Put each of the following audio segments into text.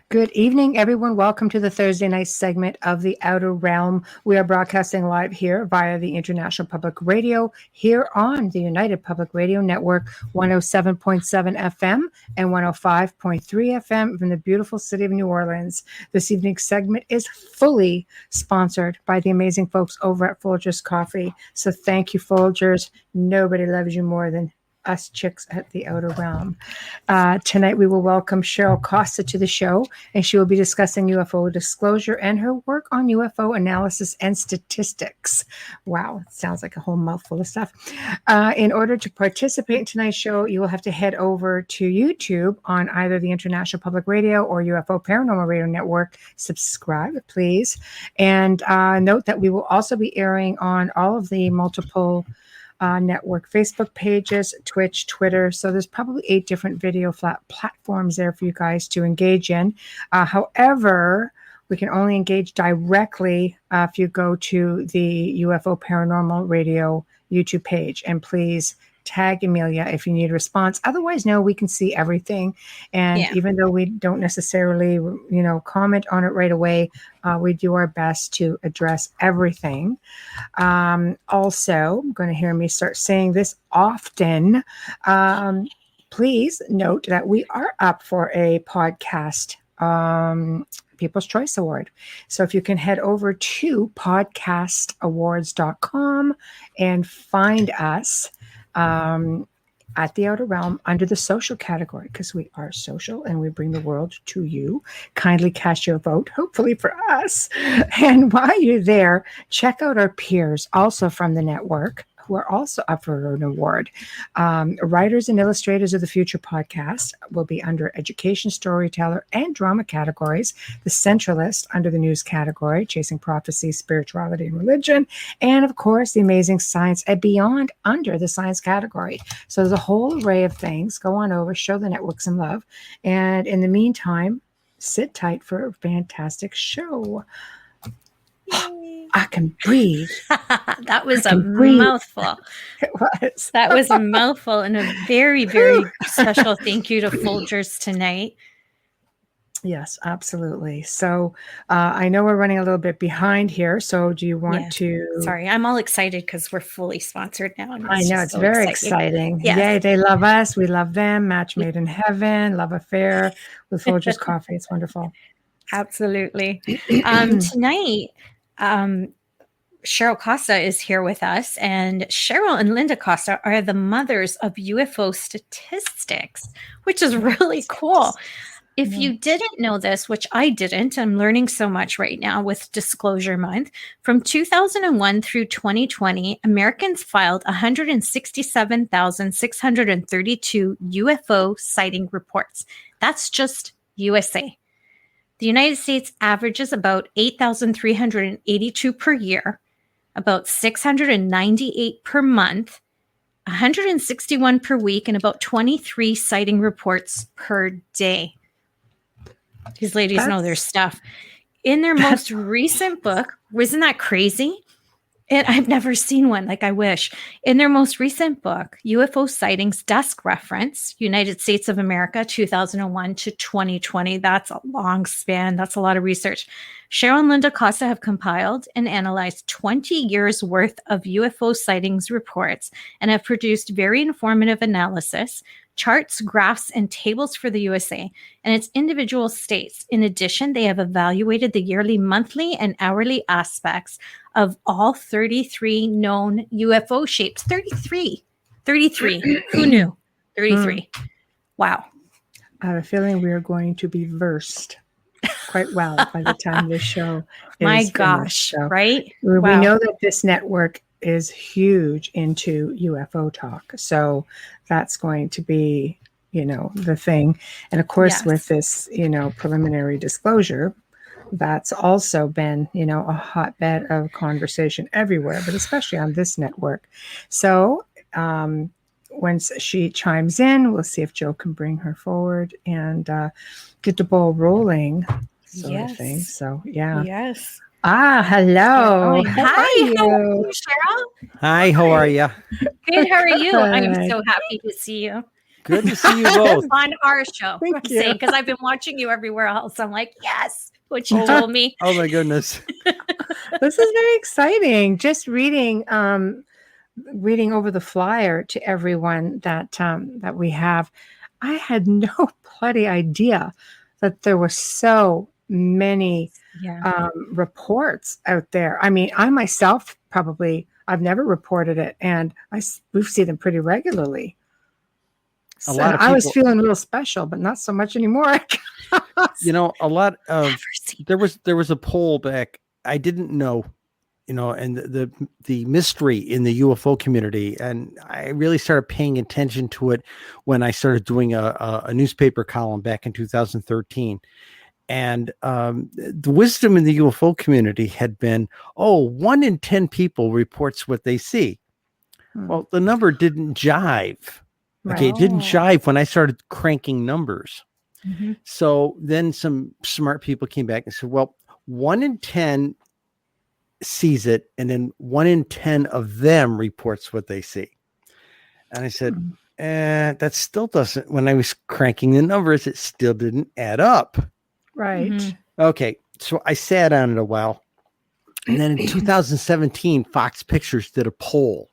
Good evening, everyone. Welcome to the Thursday night segment of The Outer Realm. We are broadcasting live here via the International Public Radio here on the United Public Radio Network, 107.7 FM and 105.3 FM from the beautiful city of New Orleans. This evening's segment is fully sponsored by the amazing folks over at Folgers Coffee. So thank you, Folgers. Nobody loves you more than us chicks at the Outer Realm. Tonight we will welcome Cheryl Costa to the show, and she will be discussing UFO disclosure and her work on UFO analysis and statistics. Wow, sounds like a whole mouthful of stuff. In order to participate in tonight's show, you will have to head over to YouTube on either the International Public Radio or UFO Paranormal Radio Network. Subscribe, please. And note that we will also be airing on all of the multiple network Facebook pages, Twitch, Twitter. So there's probably 8 different video platforms there for you guys to engage in. However, we can only engage directly if you go to the UFO Paranormal Radio YouTube page. And please tag Amelia if you need a response. Otherwise, no, we can see everything. And even though we don't necessarily, comment on it right away, we do our best to address everything. Also, I'm going to hear me start saying this often. Please note that we are up for a podcast People's Choice Award. So if you can head over to podcastawards.com and find us at the Outer Realm under the social category, because we are social and we bring the world to you. Kindly cast your vote, hopefully for us. And while you're there, check out our peers also from the network who are also up for an award. Writers and Illustrators of the Future podcast will be under Education, Storyteller, and Drama categories. The Centralist under the News category, Chasing Prophecy, Spirituality, and Religion. And, of course, The Amazing Science and Beyond under the Science category. So there's a whole array of things. Go on over, show the network some love. And in the meantime, sit tight for a fantastic show. I can breathe. That was a mouthful. It was. That was a mouthful, and a very, very special thank you to Folgers tonight. Yes, absolutely. So I know we're running a little bit behind here. So do you want to? Sorry, I'm all excited because we're fully sponsored now. I know, it's so very exciting. Yes. Yay, they love us. We love them. Match made in heaven. Love affair with Folgers Coffee. It's wonderful. Absolutely. Tonight, Cheryl Costa is here with us, and Cheryl and Linda Costa are the mothers of UFO statistics, which is really cool. If you didn't know this, which I didn't, I'm learning so much right now with Disclosure Month. From 2001 through 2020, Americans filed 167,632 UFO sighting reports. That's just USA. The United States averages about 8,382 per year, about 698 per month, 161 per week, and about 23 sighting reports per day. These ladies know their stuff. In their most recent book, isn't that crazy? And I've never seen one, like I wish. In their most recent book, UFO Sightings Desk Reference, United States of America, 2001 to 2020. That's a long span. That's a lot of research. Cheryl and Linda Costa have compiled and analyzed 20 years worth of UFO sightings reports and have produced very informative analysis, charts, graphs, and tables for the USA and its individual states. In addition, they have evaluated the yearly, monthly, and hourly aspects of all 33 known UFO shapes. 33. Who knew? 33. Wow. I have a feeling we are going to be versed quite well by the time this show is My finished. gosh, So right? we Wow. know that this network is huge into UFO talk. So that's going to be, the thing. And of course, with this, preliminary disclosure, that's also been, a hotbed of conversation everywhere, but especially on this network. So once she chimes in, we'll see if Joe can bring her forward and get the ball rolling, sort of thing. So, yeah. Yes. Hello. Hi. How are you? How are you, Cheryl? Hi, how are you? Good. How are you? I'm so happy to see you. Good to see you both. On our show. Thank you. Because I've been watching you everywhere else. I'm like, yes, what you told me. Oh my goodness. This is very exciting. Just reading over the flyer to everyone that we have. I had no bloody idea that there were so many reports out there. I mean, I myself I've never reported it, and we see them pretty regularly. A lot of I was people- feeling real special, but not so much anymore. A lot of there was a poll back. I didn't know, and the mystery in the UFO community, and I really started paying attention to it when I started doing a newspaper column back in 2013. And the wisdom in the UFO community had been, 1 in 10 people reports what they see. Well, the number didn't jive. Okay, it didn't jive when I started cranking numbers. Mm-hmm. So then some smart people came back and said, well, 1 in 10 sees it, and then 1 in 10 of them reports what they see. And I said, that still doesn't, when I was cranking the numbers, it still didn't add up. Right. Mm-hmm. Okay, so I sat on it a while. And then in 2017, Fox Pictures did a poll.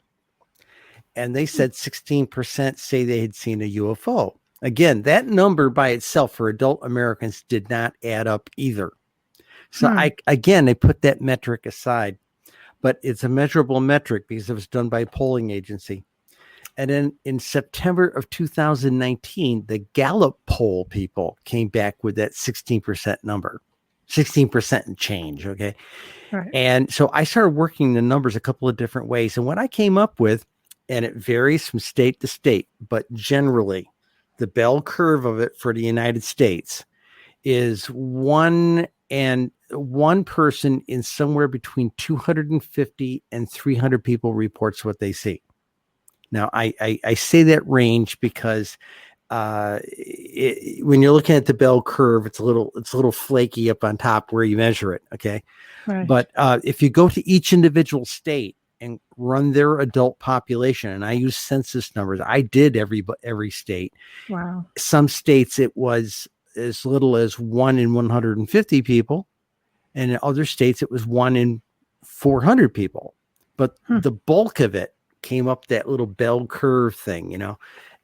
And they said 16% say they had seen a UFO. Again, that number by itself for adult Americans did not add up either. So they put that metric aside, but it's a measurable metric because it was done by a polling agency. And then in September of 2019, the Gallup poll people came back with that 16% number, 16% and change. Okay. Right. And so I started working the numbers a couple of different ways. And what I came up with, and it varies from state to state, but generally the bell curve of it for the United States is one person in somewhere between 250 and 300 people reports what they see. Now, I say that range because when you're looking at the bell curve, it's a little flaky up on top where you measure it. Okay. Right. But if you go to each individual state and run their adult population, and I use census numbers, I did every state. Wow. Some states it was as little as 1 in 150 people, and in other states it was 1 in 400 people. But the bulk of it came up that little bell curve thing,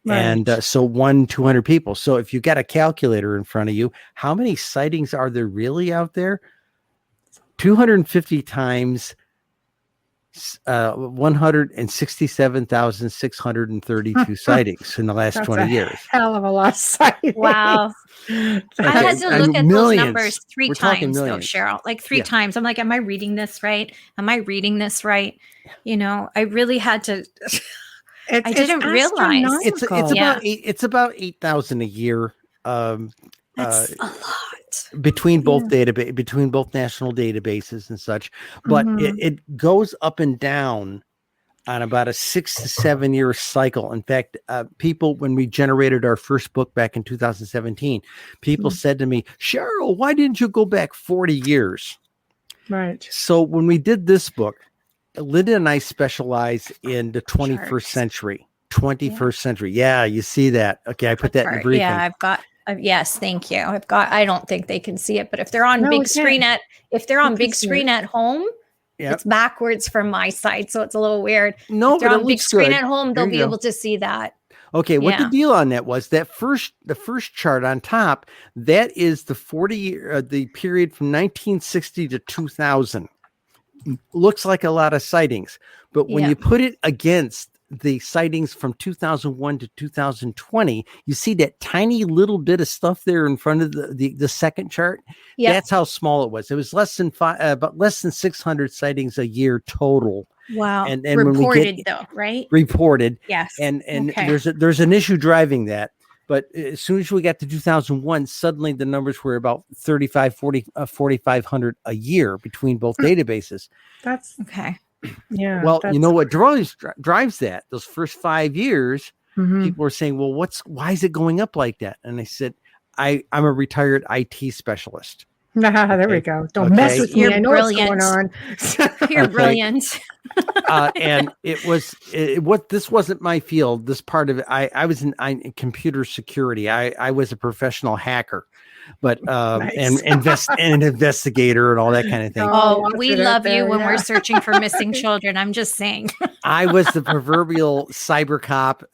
Right. And so 200 people. So if you got a calculator in front of you, how many sightings are there really out there? 250 times 167,632 sightings in the last 20 years. Hell of a lot of sightings. Wow. I had to look at those numbers 3 We're talking times, though, millions. Cheryl. Like 3 times. I'm like, am I reading this right? Am I reading this right? I really had to. I didn't realize. It's about 8,000 a year. That's a lot. Between both between both national databases and such, but it goes up and down on about a 6 to 7 year cycle. In fact, people, when we generated our first book back in 2017, people said to me, Cheryl, why didn't you go back 40 years? Right. So when we did this book, Linda and I specialize in the 21st century. 21st century. Yeah, you see that. Okay, I put that in the briefing. Yeah, I've got. Yes, thank you. I don't think they can see it, but if they're on big screen at home, it's backwards from my side, so it's a little weird. No, if they're but on big screen at home, they'll be able to see that. Okay, what the deal on that was the first chart on top, that is the the period from 1960 to 2000. Looks like a lot of sightings, but when you put it against the sightings from 2001 to 2020, you see that tiny little bit of stuff there in front of the second chart. Yep. That's how small it was. It was less than 600 sightings a year total. Wow. And reported though, right? Reported. Yes. And there's an issue driving that. But as soon as we got to 2001, suddenly the numbers were about 4,500 a year between both databases. That's okay. Yeah. Well, you know what drives that? Those first 5 years, people were saying, well, why is it going up like that? And I said, I'm a retired IT specialist. There we go. Don't mess with me. You're I know brilliant. what's going on. You're Okay. brilliant. And this wasn't my field. This part of it, I was in computer security. I was a professional hacker, but Nice. an investigator and all that kind of thing. Oh, lots we of it out love you there, when yeah. we're searching for missing children. I'm just saying. I was the proverbial cyber cop.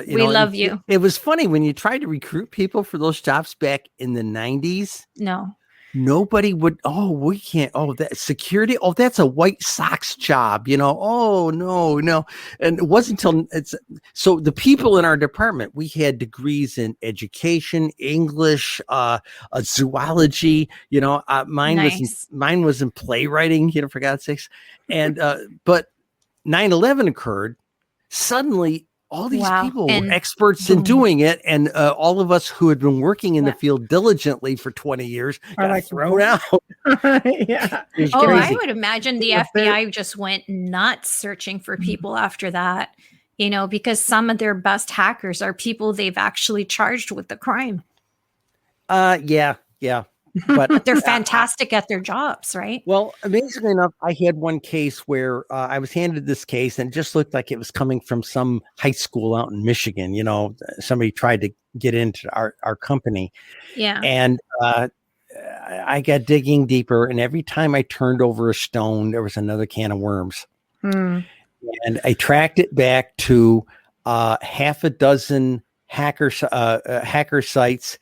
We love you. It was funny when you tried to recruit people for those jobs back in the 90s. No. Nobody would. Oh, we can't. Oh, that security. Oh, that's a White Sox job. Oh, no. And it wasn't until so the people in our department, we had degrees in education, English, zoology. Mine was in playwriting. For God's sakes. And but 9/11 occurred. Suddenly, all these people were experts in doing it, and all of us who had been working in the field diligently for 20 years got thrown out. Yeah. I would imagine the FBI just went nuts searching for people after that, because some of their best hackers are people they've actually charged with the crime. Yeah. But they're fantastic at their jobs, right? Well, amazingly enough, I had one case where I was handed this case and it just looked like it was coming from some high school out in Michigan. Somebody tried to get into our company. Yeah. And I got digging deeper, and every time I turned over a stone, there was another can of worms. And I tracked it back to half a dozen hacker sites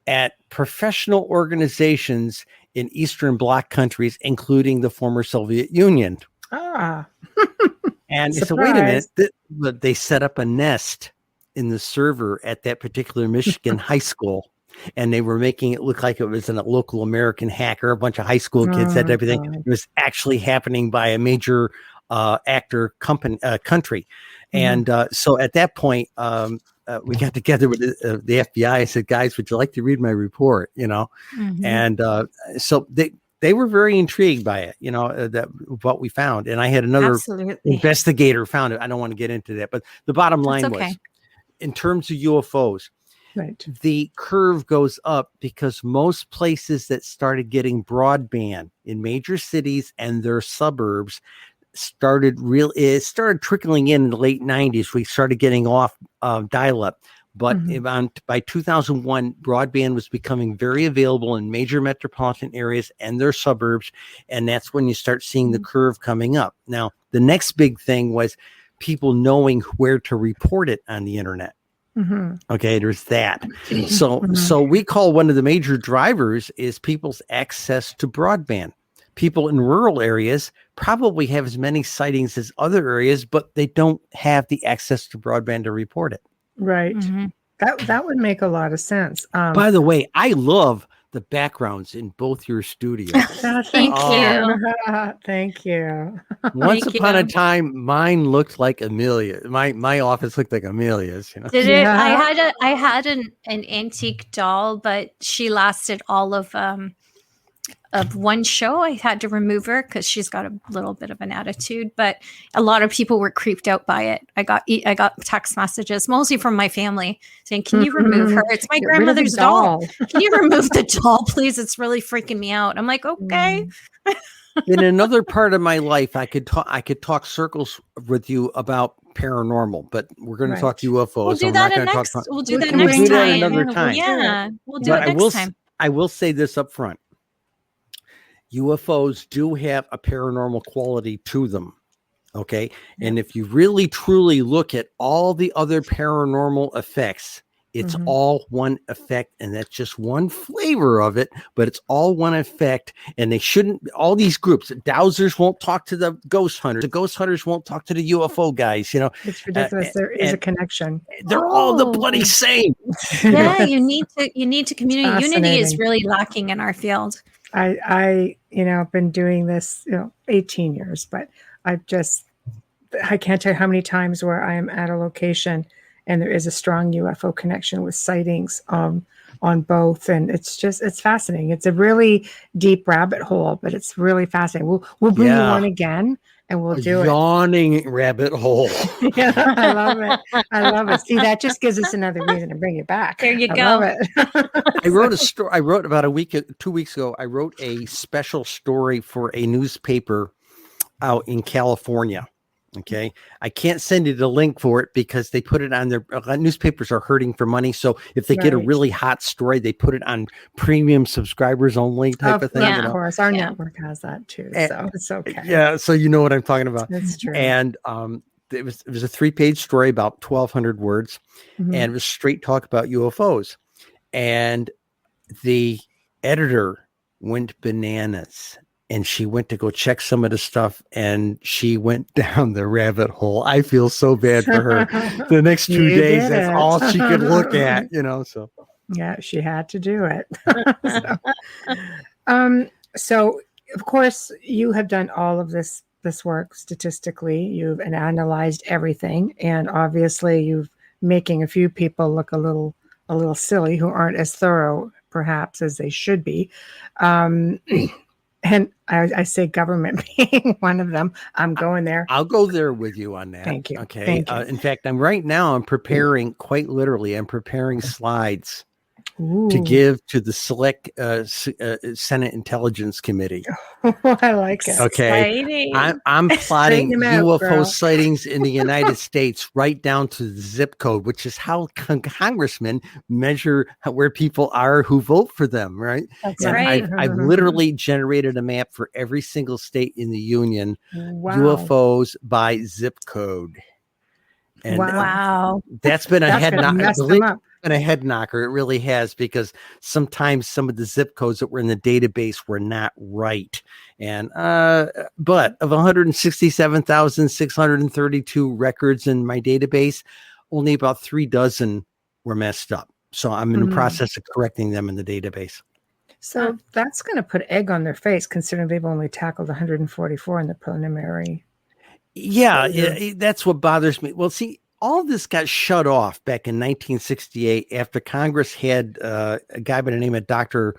at professional organizations in Eastern Bloc countries, including the former Soviet Union. And so, wait a minute, they set up a nest in the server at that particular Michigan high school, and they were making it look like it was a local American hacker. A bunch of high school kids said everything. God. It was actually happening by a major country. And so at that point, we got together with the FBI. I said, guys, would you like to read my report? And so they were very intrigued by it, that what we found. And I had another investigator found it. I don't want to get into that, but the bottom line was, in terms of UFOs, the curve goes up because most places that started getting broadband in major cities and their suburbs started trickling in the late 90s. We started getting off dial-up, but by 2001, broadband was becoming very available in major metropolitan areas and their suburbs, and that's when you start seeing the curve coming up. Now, the next big thing was people knowing where to report it on the internet. Okay, there's that. So we call one of the major drivers is people's access to broadband. People in rural areas probably have as many sightings as other areas, but they don't have the access to broadband to report it. Right. That would make a lot of sense. By the way, I love the backgrounds in both your studios. Thank you. Thank you. Once upon a time, mine looked like Amelia. My office looked like Amelia's. Did it? I had an antique doll, but she lasted all of one show. I had to remove her because she's got a little bit of an attitude, but a lot of people were creeped out by it. I got text messages, mostly from my family, saying, "Can you remove her? It's my grandmother's doll. Can you remove the doll, please? It's really freaking me out." I'm like, okay. In another part of my life, I could talk circles with you about paranormal, but we're going to talk UFOs. We'll do that next time. We'll do that another time. Yeah, we'll do it next time. I will say this up front. UFOs do have a paranormal quality to them. Okay. And if you really truly look at all the other paranormal effects, it's all one effect, and that's just one flavor of it, but it's all one effect. And they shouldn't, all these groups, dowsers won't talk to the ghost hunters. The ghost hunters won't talk to the UFO guys, It's ridiculous. There is a connection. They're all the bloody same. Yeah. You need to communicate. Unity is really lacking in our field. I I've been doing this, 18 years, but I can't tell you how many times where I am at a location and there is a strong UFO connection with sightings on both. And it's fascinating. It's a really deep rabbit hole, but it's really fascinating. We'll bring you on again and we'll A do it. yawning rabbit hole. Yeah, I love it. I love it. See, that just gives us another reason to bring it back. There you I go. love it. I wrote a story. I wrote about 2 weeks ago. I wrote a special story for a newspaper out in California. Okay. I can't send you the link for it because they put it on their newspapers are hurting for money. So if they get a Right. really hot story, they put it on premium subscribers only type of thing. Yeah. You know? Of course, our Yeah. network has that too, And- so it's okay. Yeah. So you know what I'm talking about. It's true. And it was a 3-page story, about 1,200 words, Mhm. and it was straight talk about UFOs. And the editor went bananas, and she went to go check some of the stuff, and she went down the rabbit hole. I feel so bad for her. The next 2 You days, did that's it. all she could look at, you know. So Yeah, she had to do it. So of course you have done all of this work statistically. You've analyzed everything, and obviously you've making a few people look a little silly who aren't as thorough perhaps as they should be. And I say government being one of them. I'm going there. I'll go there with you on that. Thank you. Okay. Thank you. In fact, I'm preparing, quite literally, I'm preparing slides to Ooh. give to the select Senate Intelligence Committee. I like it. Okay. Exciting. I'm plotting Straighten 'em out, UFO girl. sightings in the United States right down to the zip code, which is how congressmen measure where people are who vote for them, right? That's And right. I've literally generated a map for every single state in the union, Wow. UFOs by zip code. And Wow. that's been a That's head gonna knocker. mess them up. Been a head knocker. It really has, because sometimes some of the zip codes that were in the database were not right. And but of 167,632 records in my database, only about 36 were messed up. So I'm in the process of correcting them in the database. So that's going to put egg on their face, considering they've only tackled 144 in the preliminary. Yeah, So that's what bothers me. Well, see, all of this got shut off back in 1968 after Congress had a guy by the name of Dr.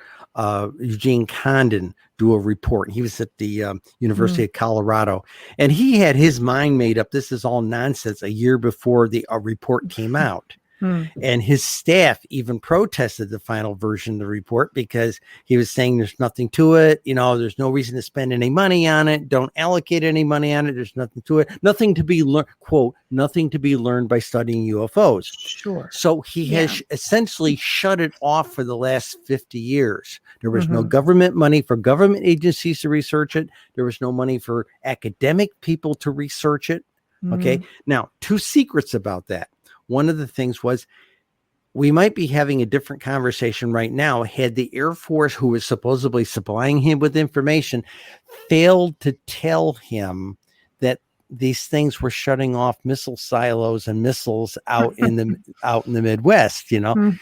Eugene Condon do a report. He was at the University of Colorado, and he had his mind made up. This is all nonsense a year before the report came out. And his staff even protested the final version of the report because he was saying there's nothing to it. You know, there's no reason to spend any money on it. Don't allocate any money on it. There's nothing to it. Nothing to be learned, quote, nothing to be learned by studying UFOs. Sure. So he has essentially shut it off for the last 50 years. There was no government money for government agencies to research it. There was no money for academic people to research it. Okay. Now, 2 secrets about that. One of the things was we might be having a different conversation right now had the Air Force, who was supposedly supplying him with information, failed to tell him that these things were shutting off missile silos and missiles out in the Midwest. You know,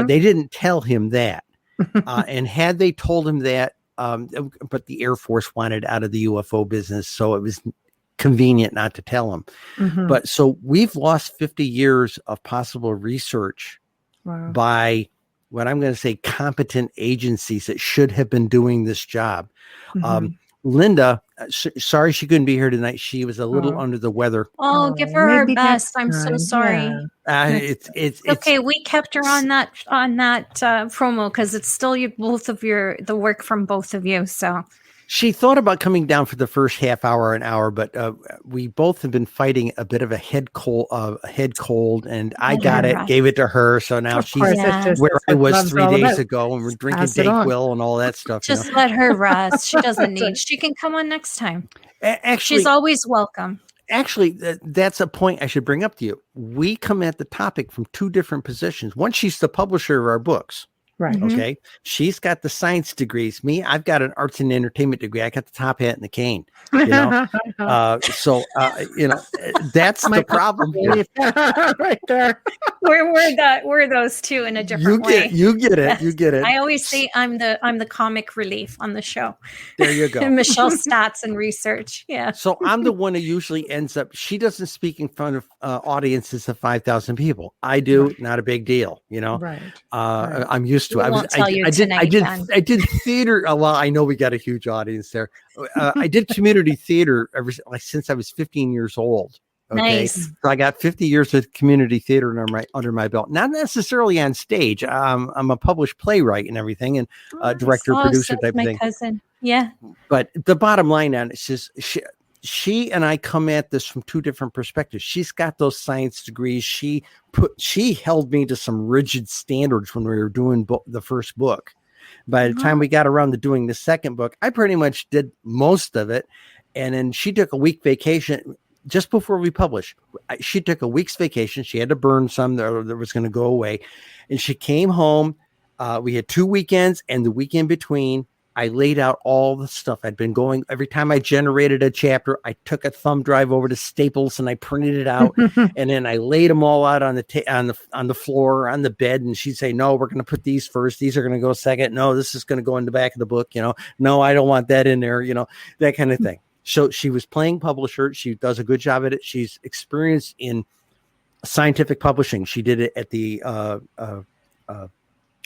they didn't tell him that. And had they told him that, but the Air Force wanted out of the UFO business, so it was convenient not to tell him. But so we've lost 50 years of possible research by what I'm going to say competent agencies that should have been doing this job. Linda, sorry she couldn't be here tonight. She was a little under the weather. Oh, give her her maybe best. next I'm so time. sorry. It's Okay, we kept her on that promo because it's still the work from both of you. So she thought about coming down for the first half hour, an hour, but we both have been fighting a bit of a head cold, and I got it, gave it to her. So now she's where I was 3 days ago, and we're drinking Dayquil and all that stuff. Just let her rest. She doesn't need. She can come on next time. Actually, she's always welcome. Actually, that's a point I should bring up to you. We come at the topic from 2 different positions. One, she's the publisher of our books. Right. Okay. She's got the science degrees. Me, I've got an arts and entertainment degree. I got the top hat and the cane. You know, you know, that's the problem here. Right there. We're those 2 in a different way. You get it. Yes. You get it. I always say I'm the comic relief on the show. There you go. Michelle stats and research. Yeah. So I'm the one who usually ends up. She doesn't speak in front of audiences of 5,000 people. I do. Not a big deal. You know. Right. I'm used to We it. won't tell you tonight, Dan. I did theater. Well, I know we got a huge audience there. I did community theater since I was 15 years old. Okay, Nice. so I got 50 years of community theater under my belt. Not necessarily on stage. I'm a published playwright and everything, and director, producer so type my of thing. cousin. Yeah. But the bottom line on it's just she and I come at this from two different perspectives. She's got those science degrees. She held me to some rigid standards when we were doing the first book. By the time we got around to doing the second book, I pretty much did most of it. And then she took a week vacation just before we published. She took a week's vacation. She had to burn some that was going to go away. And she came home. We had 2 weekends, and the weekend between, I laid out all the stuff I'd been going. Every time I generated a chapter, I took a thumb drive over to Staples and I printed it out. And then I laid them all out on the floor, on the bed. And she'd say, no, we're going to put these first. These are going to go second. No, this is going to go in the back of the book. No, I don't want that in there, that kind of thing. So she was playing publisher. She does a good job at it. She's experienced in scientific publishing. She did it at the,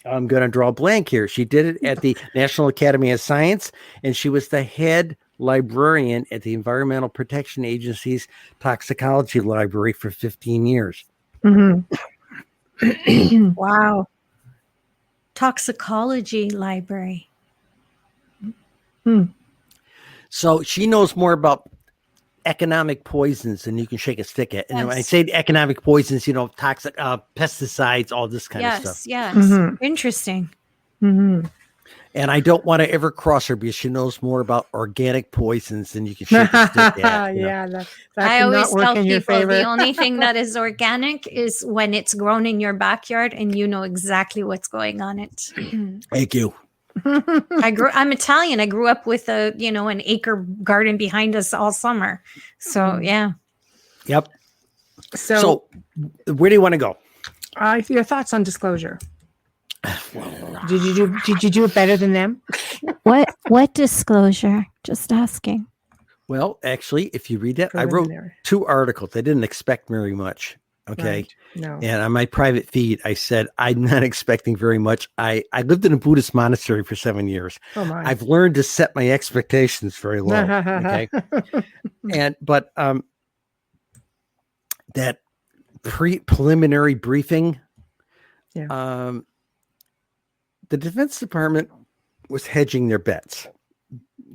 I'm going to draw a blank here. She did it at the National Academy of Science, and she was the head librarian at the Environmental Protection Agency's Toxicology Library for 15 years. Mm-hmm. Wow. Toxicology library. So she knows more about economic poisons than you can shake a stick at. And when I say economic poisons, toxic pesticides, all this kind of stuff. Yes. Mm-hmm. Interesting. Mm-hmm. And I don't want to ever cross her because she knows more about organic poisons than you can shake a stick at. Yeah, that I always tell people favor. the only thing that is organic is when it's grown in your backyard and you know exactly what's going on it. Thank you. I'm Italian. I grew up with an acre garden behind us all summer. So yeah. Yep. So where do you want to go? Your thoughts on disclosure? Did you do it better than them? What disclosure? Just asking. Well, actually, if you read that, I wrote 2 articles. I didn't expect very much. Okay. Right. No. And on my private feed, I said, I'm not expecting very much. I lived in a Buddhist monastery for 7 years. Oh my. I've learned to set my expectations very low. Okay. But that preliminary briefing, the Defense Department was hedging their bets.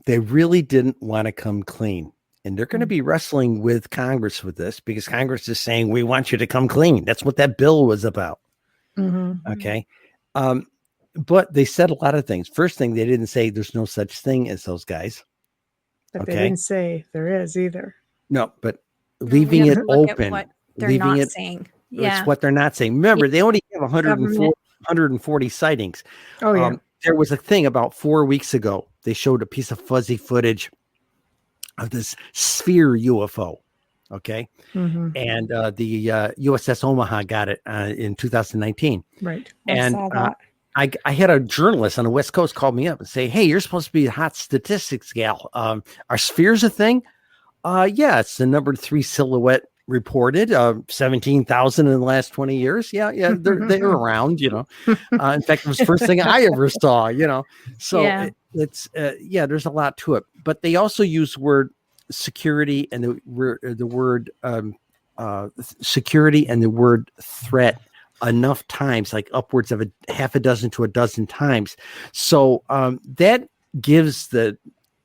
They really didn't want to come clean. And they're going to be wrestling with Congress with this because Congress is saying, we want you to come clean. That's what that bill was about. Mm-hmm. Okay. But they said a lot of things. First thing, they didn't say there's no such thing as those guys. But they didn't say there is either. No, but leaving it open. What they're not saying. Yeah. It's what they're not saying. Remember, they only have 140 sightings. Oh, yeah. There was a thing about 4 weeks ago. They showed a piece of fuzzy footage of this sphere UFO. Okay. Mm-hmm. And the USS Omaha got it in 2019. Right. I saw that. I had a journalist on the West Coast call me up and say, hey, you're supposed to be a hot statistics gal. Are spheres a thing? Yeah, it's the number 3 silhouette reported, 17,000 in the last 20 years. Yeah, they're around, In fact, it was the first thing I ever saw, So it's there's a lot to it. But they also use word security and the word security and the word threat enough times, like upwards of half a dozen to a dozen times. So that gives the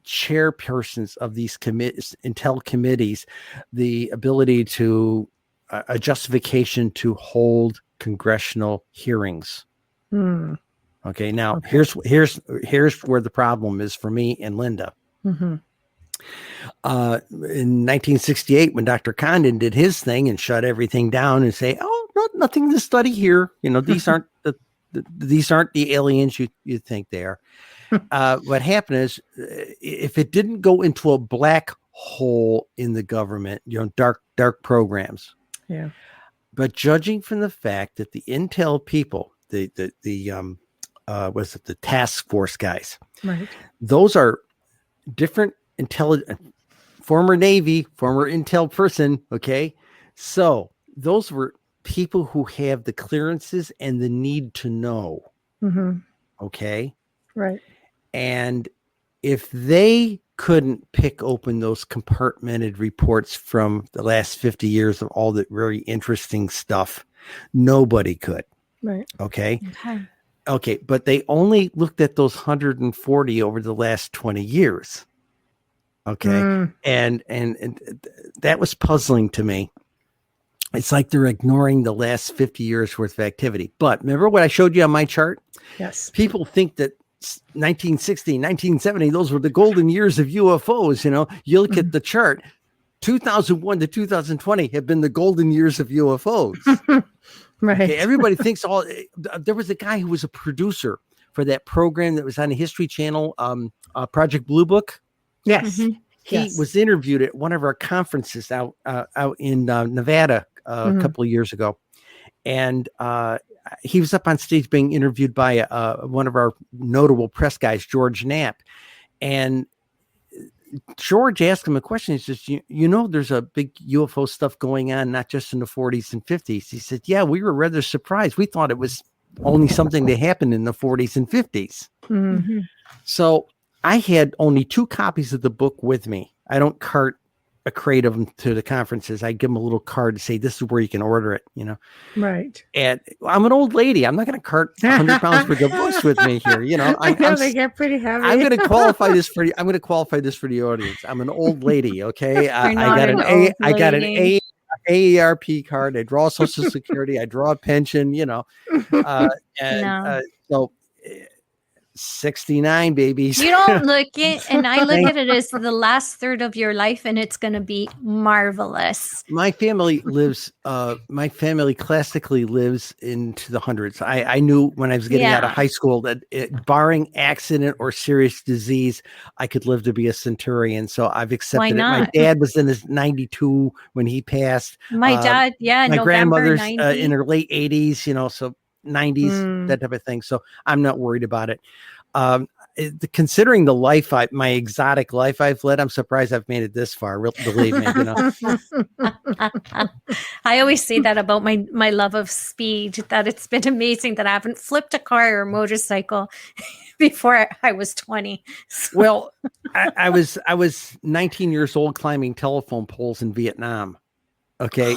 chairpersons of these intel committees the ability to a justification to hold congressional hearings. Okay, now here's where the problem is for me and Linda. Mm-hmm. In 1968, when Dr. Condon did his thing and shut everything down and say, "Oh, nothing to study here," these aren't these aren't the aliens you think they are. What happened is, if it didn't go into a black hole in the government, dark programs. Yeah. But judging from the fact that the intel people, the task force guys, right? Those are different former Navy, former intel person. Okay. So those were people who have the clearances and the need to know. Mhm. Okay. Right. And if they couldn't pick open those compartmented reports from the last 50 years of all the very interesting stuff, nobody could. Right. Okay. Okay. Okay. But they only looked at those 140 over the last 20 years. Okay. Mm. And that was puzzling to me. It's like they're ignoring the last 50 years worth of activity. But remember what I showed you on my chart? Yes. People think that 1960, 1970, those were the golden years of UFOs. You know, you look at the chart, 2001 to 2020 have been the golden years of UFOs. Right. Okay, everybody thinks there was a guy who was a producer for that program that was on the History Channel, Project Blue Book. Yes. Mhm. He was interviewed at one of our conferences out in Nevada a couple of years ago. And he was up on stage being interviewed by one of our notable press guys, George Knapp. And George asked him a question. He says, you know, there's a big UFO stuff going on, not just in the 40s and 50s. He said, yeah, we were rather surprised. We thought it was only something that happened in the 40s and 50s. Mm-hmm. So I had only 2 copies of the book with me. I don't cart a crate of them to the conferences. I give them a little card to say, this is where you can order it, you know? Right. And I'm an old lady. I'm not going to cart 100 pounds worth of books with me here. You know, They get pretty heavy. I'm going to qualify this for the audience. I'm an old lady. Okay. I got an AARP card. I draw Social Security. I draw a pension, you know, so 69 babies. You don't look it, and I look at it as the last third of your life, and it's going to be marvelous. My family classically lives into the hundreds. I knew when I was getting out of high school that barring accident or serious disease, I could live to be a centurion. So I've accepted it. My dad was in his 92 when he passed. My dad, my November grandmother's in her late 80s, you know, so 90s, that type of thing. So I'm not worried about it. Considering the life my exotic life I've led, I'm surprised I've made it this far. Believe me, you know. I always say that about my love of speed, that it's been amazing that I haven't flipped a car or a motorcycle before I was 20. So. Well, I was 19 years old climbing telephone poles in Vietnam. Okay,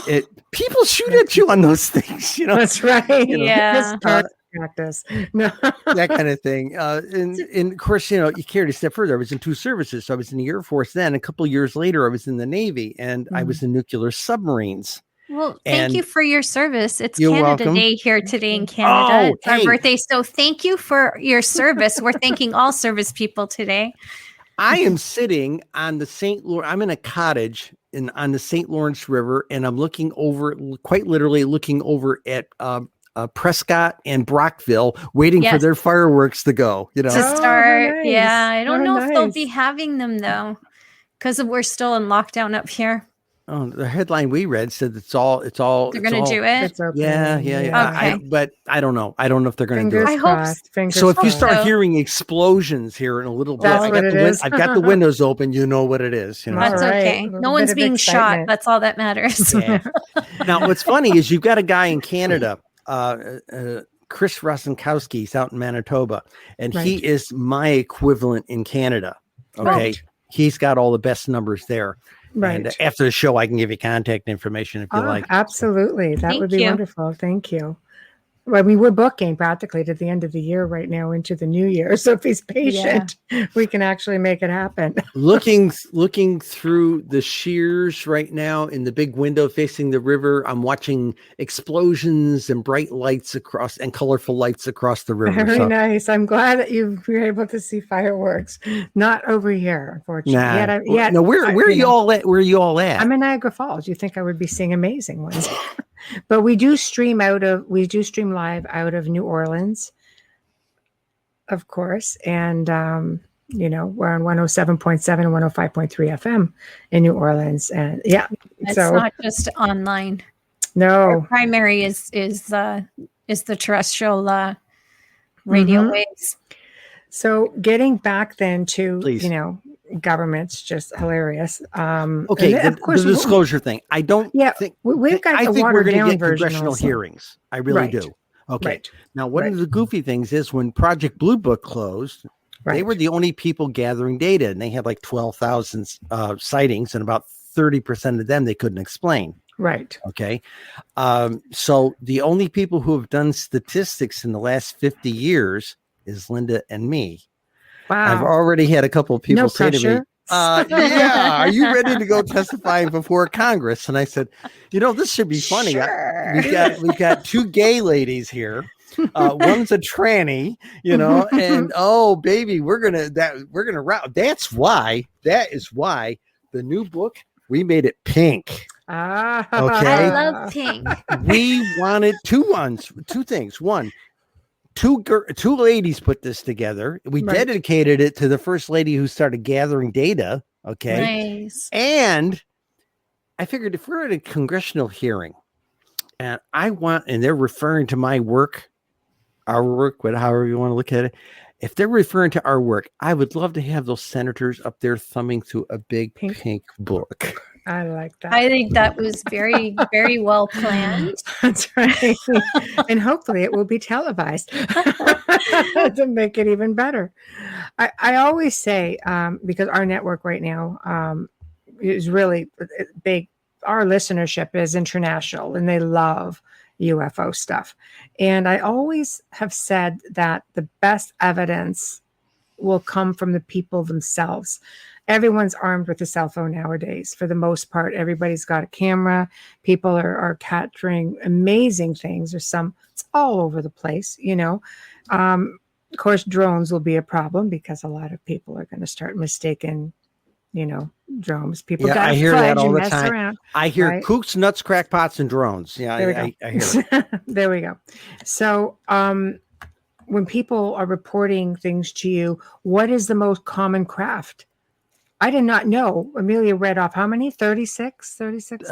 people shoot at you on those things, you know. That's right. You know? Yeah. Practice. No. That kind of thing. And of course, you know, you carried a step further. I was in 2 services. So I was in the Air Force then. A couple of years later, I was in the Navy, and I was in nuclear submarines. Well, thank you for your service. It's You're Canada welcome. Day here today in Canada. It's our hey. birthday. So thank you for your service. We're thanking all service people today. I am sitting on the I'm in a cottage on the St. Lawrence River, and I'm looking over, quite literally looking over at Prescott and Brockville, waiting for their fireworks to go, you know. To start. Nice. Yeah. I don't know nice. if they'll be having them though, because we're still in lockdown up here. Oh, the headline we read said it's all. They're going to do it. It's open. Yeah. Okay. But I don't know. I don't know if they're going to do it. I hope So if you start hearing explosions here in a little bit, I've got the windows open. You know what it is. You know? That's okay. No one's being shot. That's all that matters. Yeah. Now, what's funny is you've got a guy in Canada, Chris Rosenkowski. He's out in Manitoba, and he is my equivalent in Canada. Okay. Right. He's got all the best numbers there. Right. And after the show, I can give you contact information if you like. Absolutely. That would be wonderful. Thank you. Well, we're booking practically to the end of the year right now into the new year. So if he's patient, we can actually make it happen. Looking through the shears right now in the big window facing the river, I'm watching explosions and bright lights and colorful lights across the river. Very nice. I'm glad that you were able to see fireworks. Not over here, unfortunately. No, where are you all at? Where are you all at? I'm in Niagara Falls. You think I would be seeing amazing ones. But we do stream live out of New Orleans, of course. And, you know, we're on 107.7 and 105.3 FM in New Orleans. And it's not just online. No. Our primary is the terrestrial radio waves. So getting back then to, you know, government's just hilarious. Okay, the disclosure thing. I don't think we've got. I the think we're going to get version congressional also. hearings. I really do. Okay. Right. Now, one Right. of the goofy things is when Project Blue Book closed, they Right. were the only people gathering data, and they had like 12,000 sightings, and about 30% of them they couldn't explain. Right. Okay. So the only people who have done statistics in the last 50 years is Linda and me. I've Wow. already had a couple of people No say to me, pressure. yeah, are you ready to go testify before Congress? And I said, this should be funny. Sure. We've got two gay ladies here. One's a tranny, and oh baby, we're gonna route. That is why the new book, we made it pink. Ah. Okay. I love pink. We wanted two things. One, two ladies put this together. We Right. dedicated it to the first lady who started gathering data. Okay. Nice. And I figured if we're at a congressional hearing and they're referring to my work, our work, however you want to look at it. If they're referring to our work, I would love to have those senators up there thumbing through a big pink book. I like that. I think that was very, very well planned. That's right. And hopefully it will be televised to make it even better. I always say, because our network right now is really big, our listenership is international and they love UFO stuff. And I always have said that the best evidence will come from the people themselves. Everyone's armed with a cell phone nowadays. For the most part, everybody's got a camera. People are capturing amazing things. It's all over the place, Of course, drones will be a problem because a lot of people are going to start mistaking, drones. People got I to hear fudge that all and the mess time. around. I hear right? kooks, nuts, crackpots, and drones. Yeah, There we I go. hear it. There we go. So, when people are reporting things to you, what is the most common craft? I did not know. Amelia read off how many? 36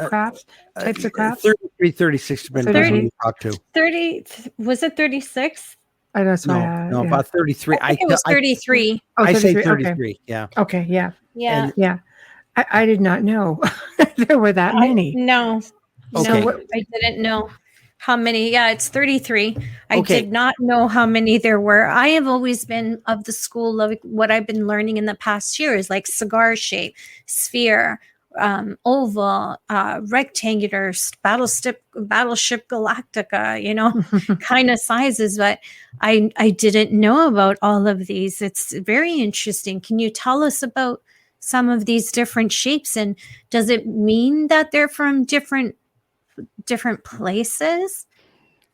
crafts, types of crafts? 33, 36, depending on who you talk to. 30, was it 36? I know. That's why No, about 33. I think it was 33. I say 33. 33. Okay. Yeah. Okay. Yeah. Yeah. Yeah. I did not know there were that many. No. Okay. No, I didn't know how many. Yeah, it's 33. I Okay. did not know how many there were. I have always been of the school of what I've been learning in the past years, like cigar shape, sphere, oval, rectangular, battleship Galactica, kind of sizes. But I didn't know about all of these. It's very interesting. Can you tell us about some of these different shapes, and does it mean that they're from different places?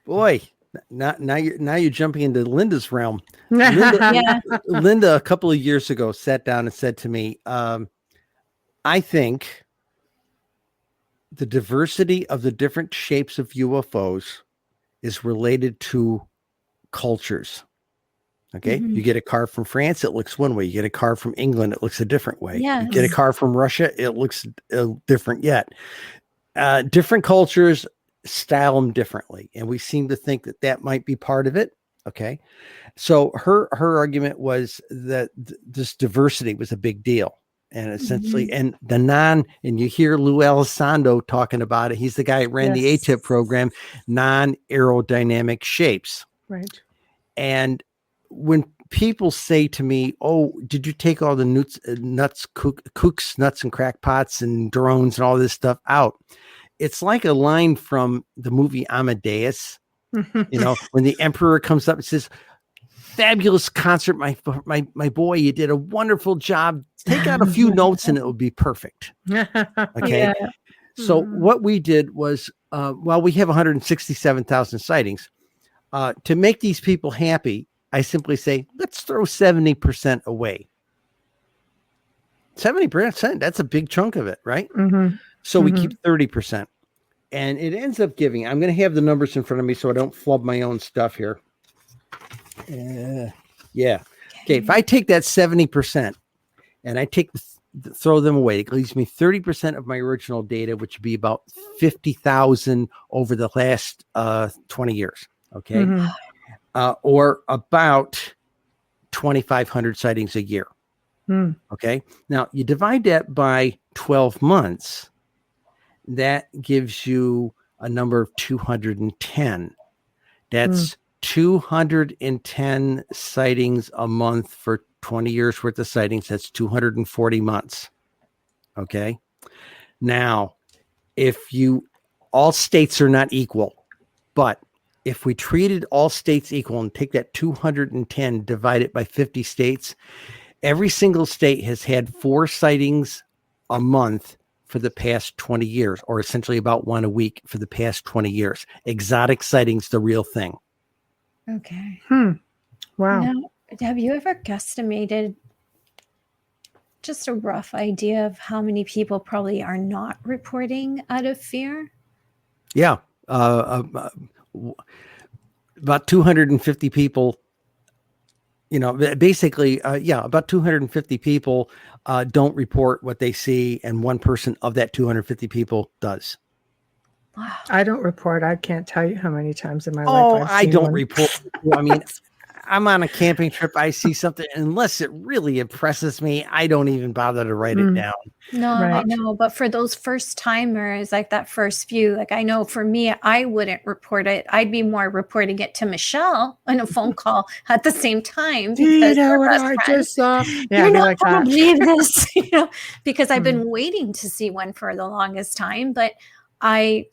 Boy, now you're jumping into Linda's realm. Yeah. Linda a couple of years ago sat down and said to me, I think the diversity of the different shapes of UFOs is related to cultures. Okay. Mhm. You get a car from France, it looks one way. You get a car from England, it looks a different way. Yes. You get a car from Russia, it looks different yet. Different cultures style them differently. And we seem to think that might be part of it. Okay. So her argument was that this diversity was a big deal. And essentially, and you hear Lou Elizondo talking about it. He's the guy that ran the ATIP program, non-aerodynamic shapes. Right. And when people say to me, "Oh, did you take all the kooks, nuts, and crackpots and drones and all this stuff out?" It's like a line from the movie Amadeus. When the emperor comes up and says, "Fabulous concert, my boy, you did a wonderful job. Take out a few notes and it will be perfect." Okay. Yeah. So what we did was, we have 167,000 sightings. To make these people happy, I simply say, let's throw 70% away. 70%, that's a big chunk of it, right? Mm-hmm. So we keep 30%. And it ends up giving, I'm going to have the numbers in front of me so I don't flub my own stuff here. Yeah. Okay, if I take that 70% and I throw them away, it leaves me 30% of my original data, which would be about 50,000 over the last 20 years. Okay. Or about 2,500 sightings a year. Okay. Now you divide that by 12 months. That gives you a number of 210. That's 210 sightings a month for 20 years worth of sightings. That's 240 months. Okay. Now, all states are not equal, but if we treated all states equal and take that 210, divide it by 50 states, every single state has had 4 sightings a month for the past 20 years, or essentially about 1 a week for the past 20 years. Exotic sightings, the real thing. Okay. Wow. Now, have you ever guesstimated just a rough idea of how many people probably are not reporting out of fear? Yeah. About 250 people, basically, about 250 people don't report what they see, and one person of that 250 people does. Wow. I don't report. I can't tell you how many times in my life I've I seen don't one. report. I mean, I'm on a camping trip. I see something, unless it really impresses me, I don't even bother to write it down. No, Right. I know. But for those first timers, like that first few, like I know for me, I wouldn't report it. I'd be more reporting it to Michelle on a phone call at the same time Do you because know we're what best I friends. just saw? Yeah, You're I'd be not like going that. to believe this, because I've been waiting to see one for the longest time, but I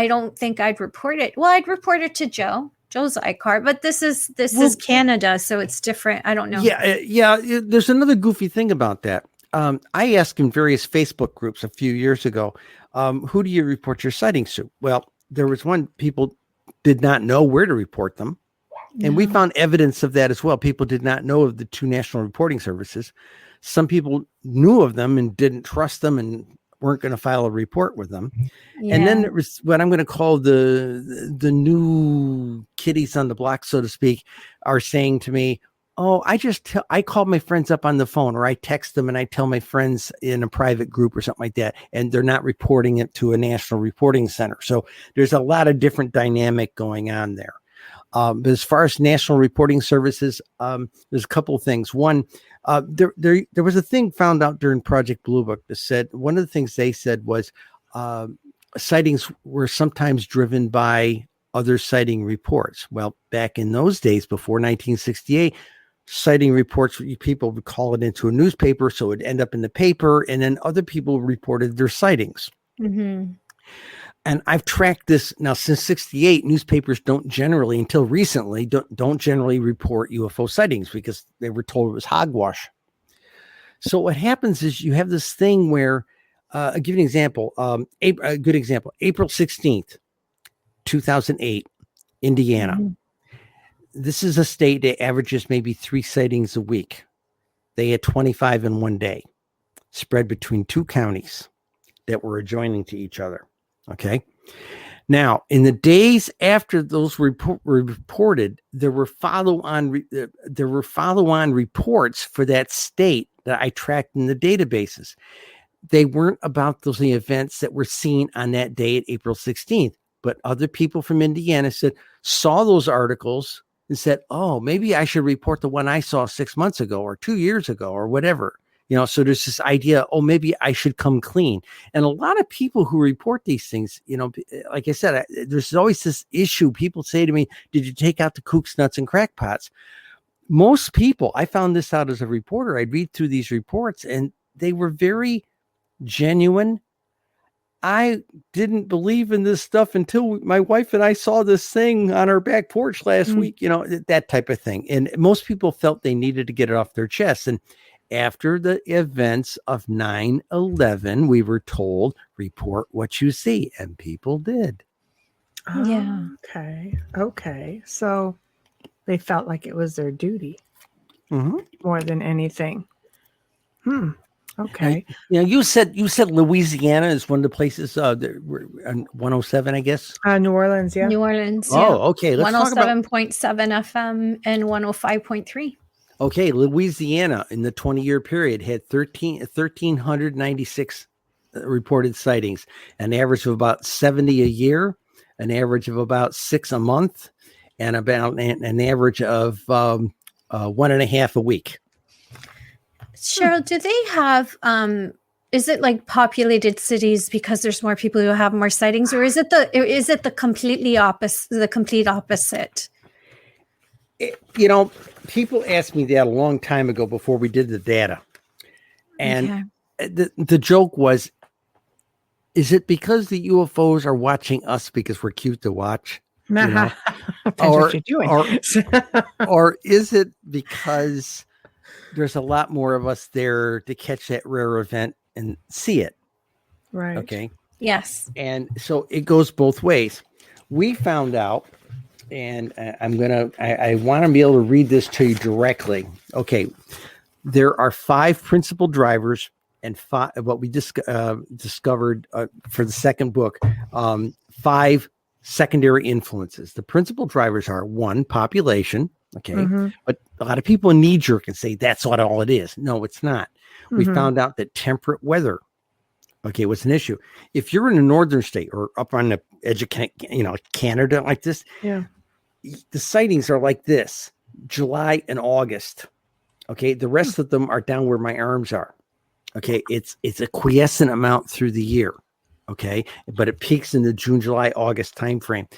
don't think I'd report it. Well, I'd report it to Joe's iCar, but this is Canada, so it's different. I don't know. Yeah. There's another goofy thing about that. I asked in various Facebook groups a few years ago, who do you report your sightings to? Well, there was one, people did not know where to report them. And we found evidence of that as well. People did not know of the 2 national reporting services. Some people knew of them and didn't trust them and weren't going to file a report with them. Yeah. And then there was what I'm going to call the new kiddies on the block, so to speak, are saying to me, oh, I call my friends up on the phone, or I text them and I tell my friends in a private group or something like that, and they're not reporting it to a national reporting center. So there's a lot of different dynamic going on there. But as far as national reporting services, there's a couple of things. One, there was a thing found out during Project Blue Book that said, one of the things they said was sightings were sometimes driven by other sighting reports. Well, back in those days, before 1968, sighting reports, people would call it into a newspaper, so it would end up in the paper, and then other people reported their sightings. Mm-hmm. And I've tracked this now since 68. Newspapers don't generally, until recently, don't generally report UFO sightings because they were told it was hogwash. So what happens is you have this thing where, I'll give you an example. A good example, April 16th, 2008, Indiana. Mm-hmm. This is a state that averages maybe 3 sightings a week. They had 25 in one day, spread between 2 counties that were adjoining to each other. Okay. Now, in the days after those were reported, there were follow-on reports for that state that I tracked in the databases. They weren't about those events that were seen on that day at April 16th, but other people from Indiana saw those articles and said, oh, maybe I should report the one I saw 6 months ago or 2 years ago or whatever. So there's this idea, oh, maybe I should come clean. And a lot of people who report these things, like I said, there's always this issue. People say to me, did you take out the kooks, nuts, and crackpots? Most people, I found this out as a reporter. I'd read through these reports and they were very genuine. I didn't believe in this stuff until my wife and I saw this thing on our back porch last week, that type of thing. And most people felt they needed to get it off their chest. And after the events of 9/11, we were told, report what you see. And people did. Yeah. Okay. So they felt like it was their duty more than anything. Okay. You said Louisiana is one of the places that we're on 107, I guess. New Orleans, yeah. New Orleans. Oh, okay. Let's talk about 107.7 FM and 105.3. Okay, Louisiana in the 20-year period had 1,396 reported sightings, an average of about 70 a year, an average of about 6 a month, and about an average of 1.5 a week. Cheryl, do they have is it like populated cities because there's more people who have more sightings, or is it the complete opposite? People asked me that a long time ago before we did the data. And the joke was, is it because the UFOs are watching us because we're cute to watch? Depends what you're doing. Or is it because there's a lot more of us there to catch that rare event and see it? Right. Okay. Yes. And so it goes both ways. We found out, and I want to be able to read this to you directly. Okay. There are 5 principal drivers and 5, what we discovered for the second book, 5 secondary influences. The principal drivers are 1, population. Okay. But a lot of people knee jerk and say that's what all it is. No, it's not. We found out that temperate weather, okay, was an issue. If you're in a northern state or up on the edge of Canada like this, the sightings are like this: July and August. Okay, the rest of them are down where my arms are. Okay, it's a quiescent amount through the year. Okay, but it peaks in the June, July, August timeframe.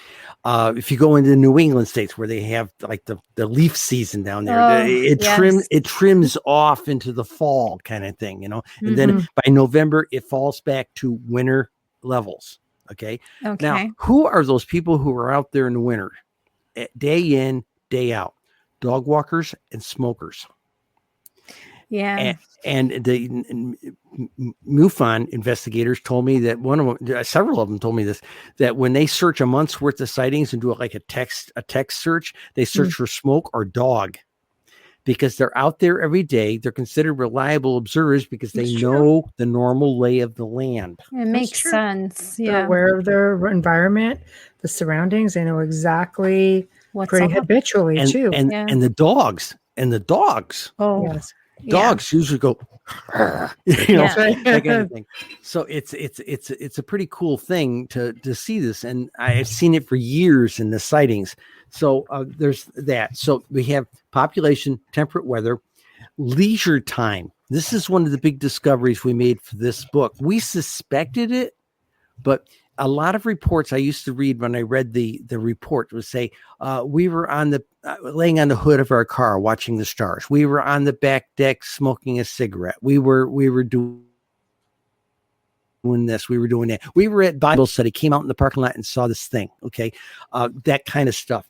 If you go into New England states where they have like the leaf season down there, it trims off into the fall kind of thing, and then by November it falls back to winter levels. Okay. Now, who are those people who are out there in the winter, day in, day out? Dog walkers and smokers. Yeah. And the MUFON investigators told me that several of them told me this, that when they search a month's worth of sightings and do it like a text search, they search for smoke or dog, because they're out there every day. They're considered reliable observers because they know the normal lay of the land. It makes sense. Yeah. They're aware of their environment, the surroundings. They know exactly what's pretty habitually too. And the dogs. Oh, yes. Dogs usually go, that kind of thing. So it's a pretty cool thing to see this, and I've seen it for years in the sightings. So there's that. So we have population, temperate weather, leisure time. This is one of the big discoveries we made for this book. We suspected it, but a lot of reports I used to read when I read the report would say we were on the laying on the hood of our car watching the stars. We were on the back deck smoking a cigarette. We were doing this. We were doing that. We were at Bible study. Came out in the parking lot and saw this thing. Okay, that kind of stuff.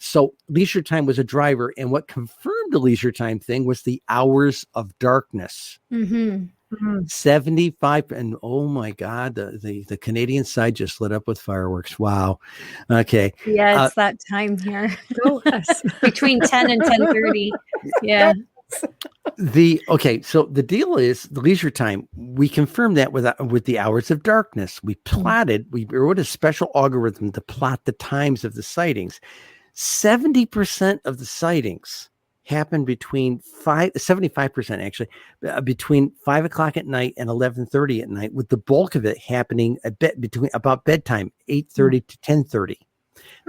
So leisure time was a driver, and what confirmed the leisure time thing was the hours of darkness. 75, and oh my God, the Canadian side just lit up with fireworks. Wow. Okay. Yeah, it's that time here. Between 10 and 10:30. Yeah. So the deal is the leisure time. We confirmed that with the hours of darkness. We wrote a special algorithm to plot the times of the sightings. 70% of the sightings happened between 75% actually, between 5 o'clock at night and 11:30 at night, with the bulk of it happening between about bedtime, 8:30 to 10:30.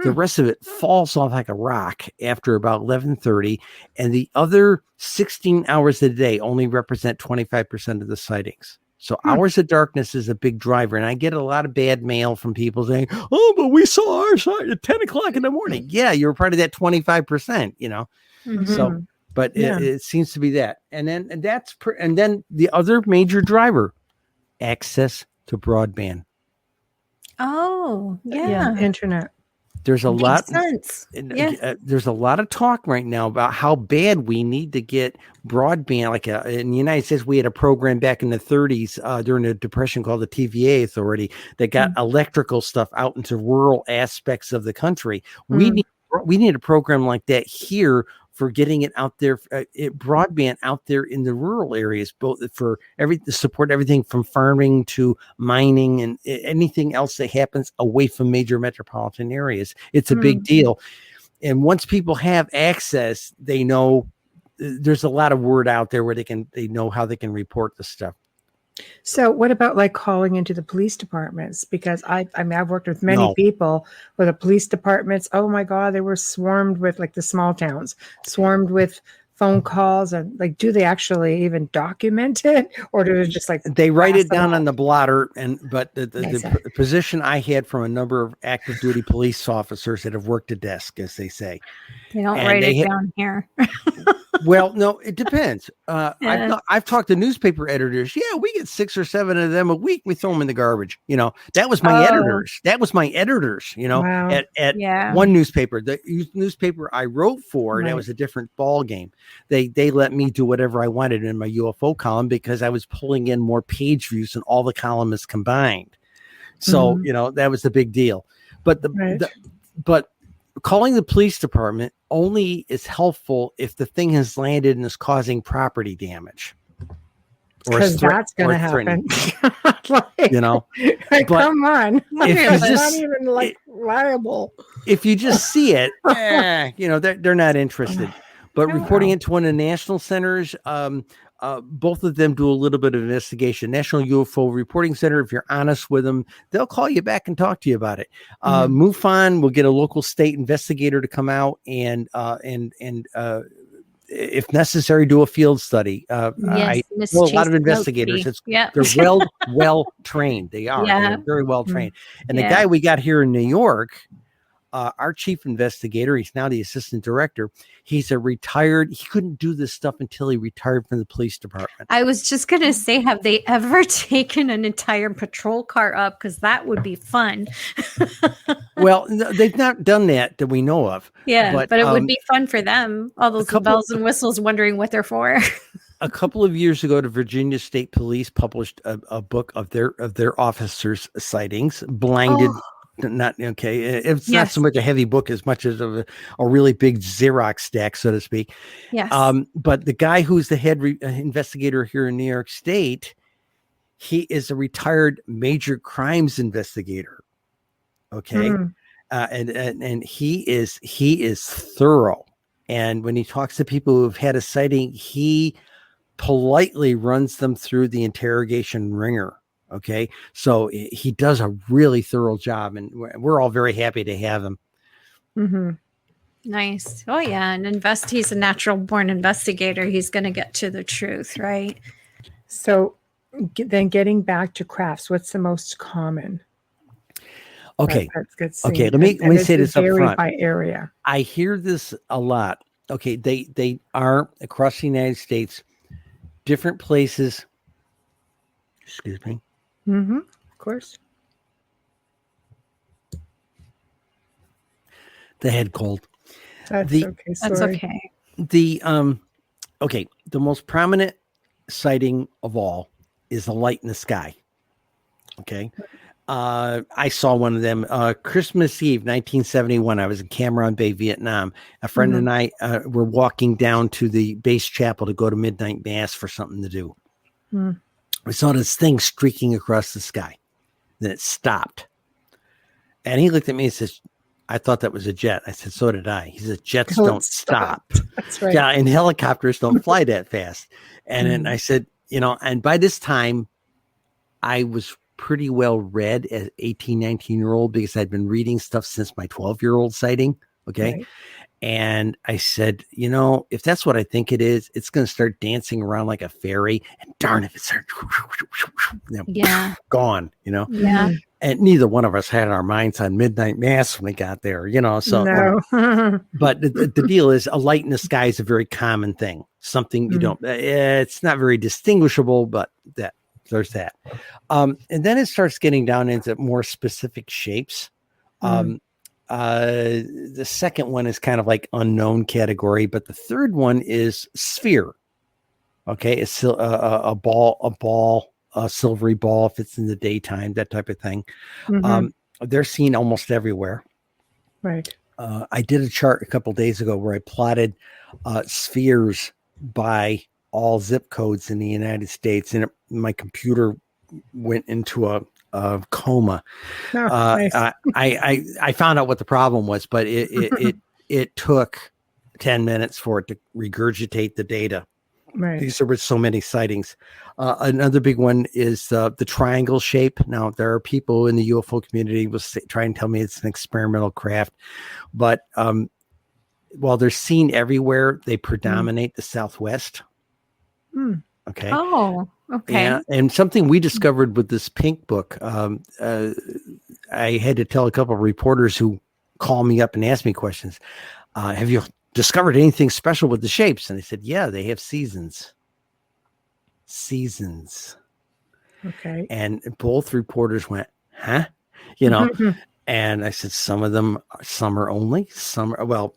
The rest of it falls off like a rock after about 11:30, and the other 16 hours of the day only represent 25% of the sightings. So hours of darkness is a big driver, and I get a lot of bad mail from people saying, "Oh, but we saw our sight at 10 o'clock in the morning." Yeah, you're part of that 25%, So, but it seems to be that, and then the other major driver, access to broadband. Oh, yeah. Internet. There's a lot. Sense. There's a lot of talk right now about how bad we need to get broadband. Like in the United States, we had a program back in the 30s during the Depression called the TVA Authority that got electrical stuff out into rural aspects of the country. We need a program like that here for getting it out there, broadband out there in the rural areas, both to support everything from farming to mining and anything else that happens away from major metropolitan areas. It's a big deal. And once people have access, they know there's a lot of word out there where they know how they can report the stuff. So what about like calling into the police departments? Because I've worked with many people where the police departments, oh my God, they were swarmed with, like the small towns, swarmed with phone calls, and like, do they actually even document it, or do they just like they write it down off? on the blotter? But Nice. the position I had from a number of active duty police officers that have worked a desk, as they say, They don't and write it down here. well, no, it depends. Yeah. I've talked to newspaper editors. Yeah, we get 6 or 7 of them a week. We throw them in the garbage. That was my editors. That was my editors. Wow. At one newspaper, the newspaper I wrote for, Right. that was a different ball game. They let me do whatever I wanted in my UFO column because I was pulling in more page views than all the columnists combined. So that was the big deal. But but calling the police department only is helpful if the thing has landed and is causing property damage. Because that's going to happen. But come on. If not even like liable. If you just see it, they're not interested. But reporting it to one of the national centers, both of them do a little bit of investigation. National UFO Reporting Center, if you're honest with them, they'll call you back and talk to you about it. MUFON will get a local state investigator to come out and if necessary, do a field study. I know a lot of investigators. They're well trained. They are. They're very well trained. And the guy we got here in New York, our chief investigator, he's now the assistant director. He's he couldn't do this stuff until he retired from the police department. I was just going to say, have they ever taken an entire patrol car up? Because that would be fun. Well, they've not done that we know of. Yeah, but it would be fun for them. All those bells and whistles wondering what they're for. A couple of years ago, the Virginia State Police published a book of their officers' sightings, blinded. Not okay. It's not so much a heavy book as much as a really big Xerox stack, so to speak. Yes. But the guy who's the head investigator here in New York State, he is a retired major crimes investigator. Okay, and he is thorough. And when he talks to people who've had a sighting, he politely runs them through the interrogation ringer. Okay, so he does a really thorough job, and we're all very happy to have him. Nice. Oh yeah, and he's a natural born investigator. He's going to get to the truth, right? So then getting back to crafts, what's the most common? Okay. That's okay. Let me say this up front. By area. I hear this a lot. Okay. They are across the United States, different places. Excuse me. Of course. The head cold. That's okay. Sorry. That's okay. The most prominent sighting of all is a light in the sky. Okay. I saw one of them Christmas Eve, 1971. I was in Cam Ranh Bay, Vietnam. A friend and I were walking down to the base chapel to go to midnight mass for something to do. We saw this thing streaking across the sky. Then it stopped. And he looked at me and says, I thought that was a jet. I said, so did I. He said, jets don't stop. That's right. Yeah, and helicopters don't fly that fast. And then I said, and by this time, I was pretty well read as 18, 19-year-old because I'd been reading stuff since my 12-year-old sighting. Okay. Right. And I said, if that's what I think it is, it's going to start dancing around like a fairy. And darn if it starts gone, Yeah. And neither one of us had our minds on midnight mass when we got there, so. No. But the deal is a light in the sky is a very common thing. Something you don't, it's not very distinguishable, but there's that. And then it starts getting down into more specific shapes. The second one is kind of like unknown category, but the third one is sphere. Okay. It's a ball, a silvery ball, if it's in the daytime, that type of thing. They're seen almost everywhere. Right. I did a chart a couple days ago where I plotted spheres by all zip codes in the United States, and my computer went into a coma. Nice. I found out what the problem was, but it took 10 minutes for it to regurgitate the data. Right. Because there were so many sightings. Another big one is the triangle shape. Now, there are people in the UFO community will try and tell me it's an experimental craft, but while they're seen everywhere, they predominate the Southwest. Mm. Okay. Oh, okay. And something we discovered with this pink book, I had to tell a couple of reporters who call me up and ask me questions. Have you discovered anything special with the shapes? And I said, yeah, they have seasons. Okay. And both reporters went, huh? And I said, some of them, summer only,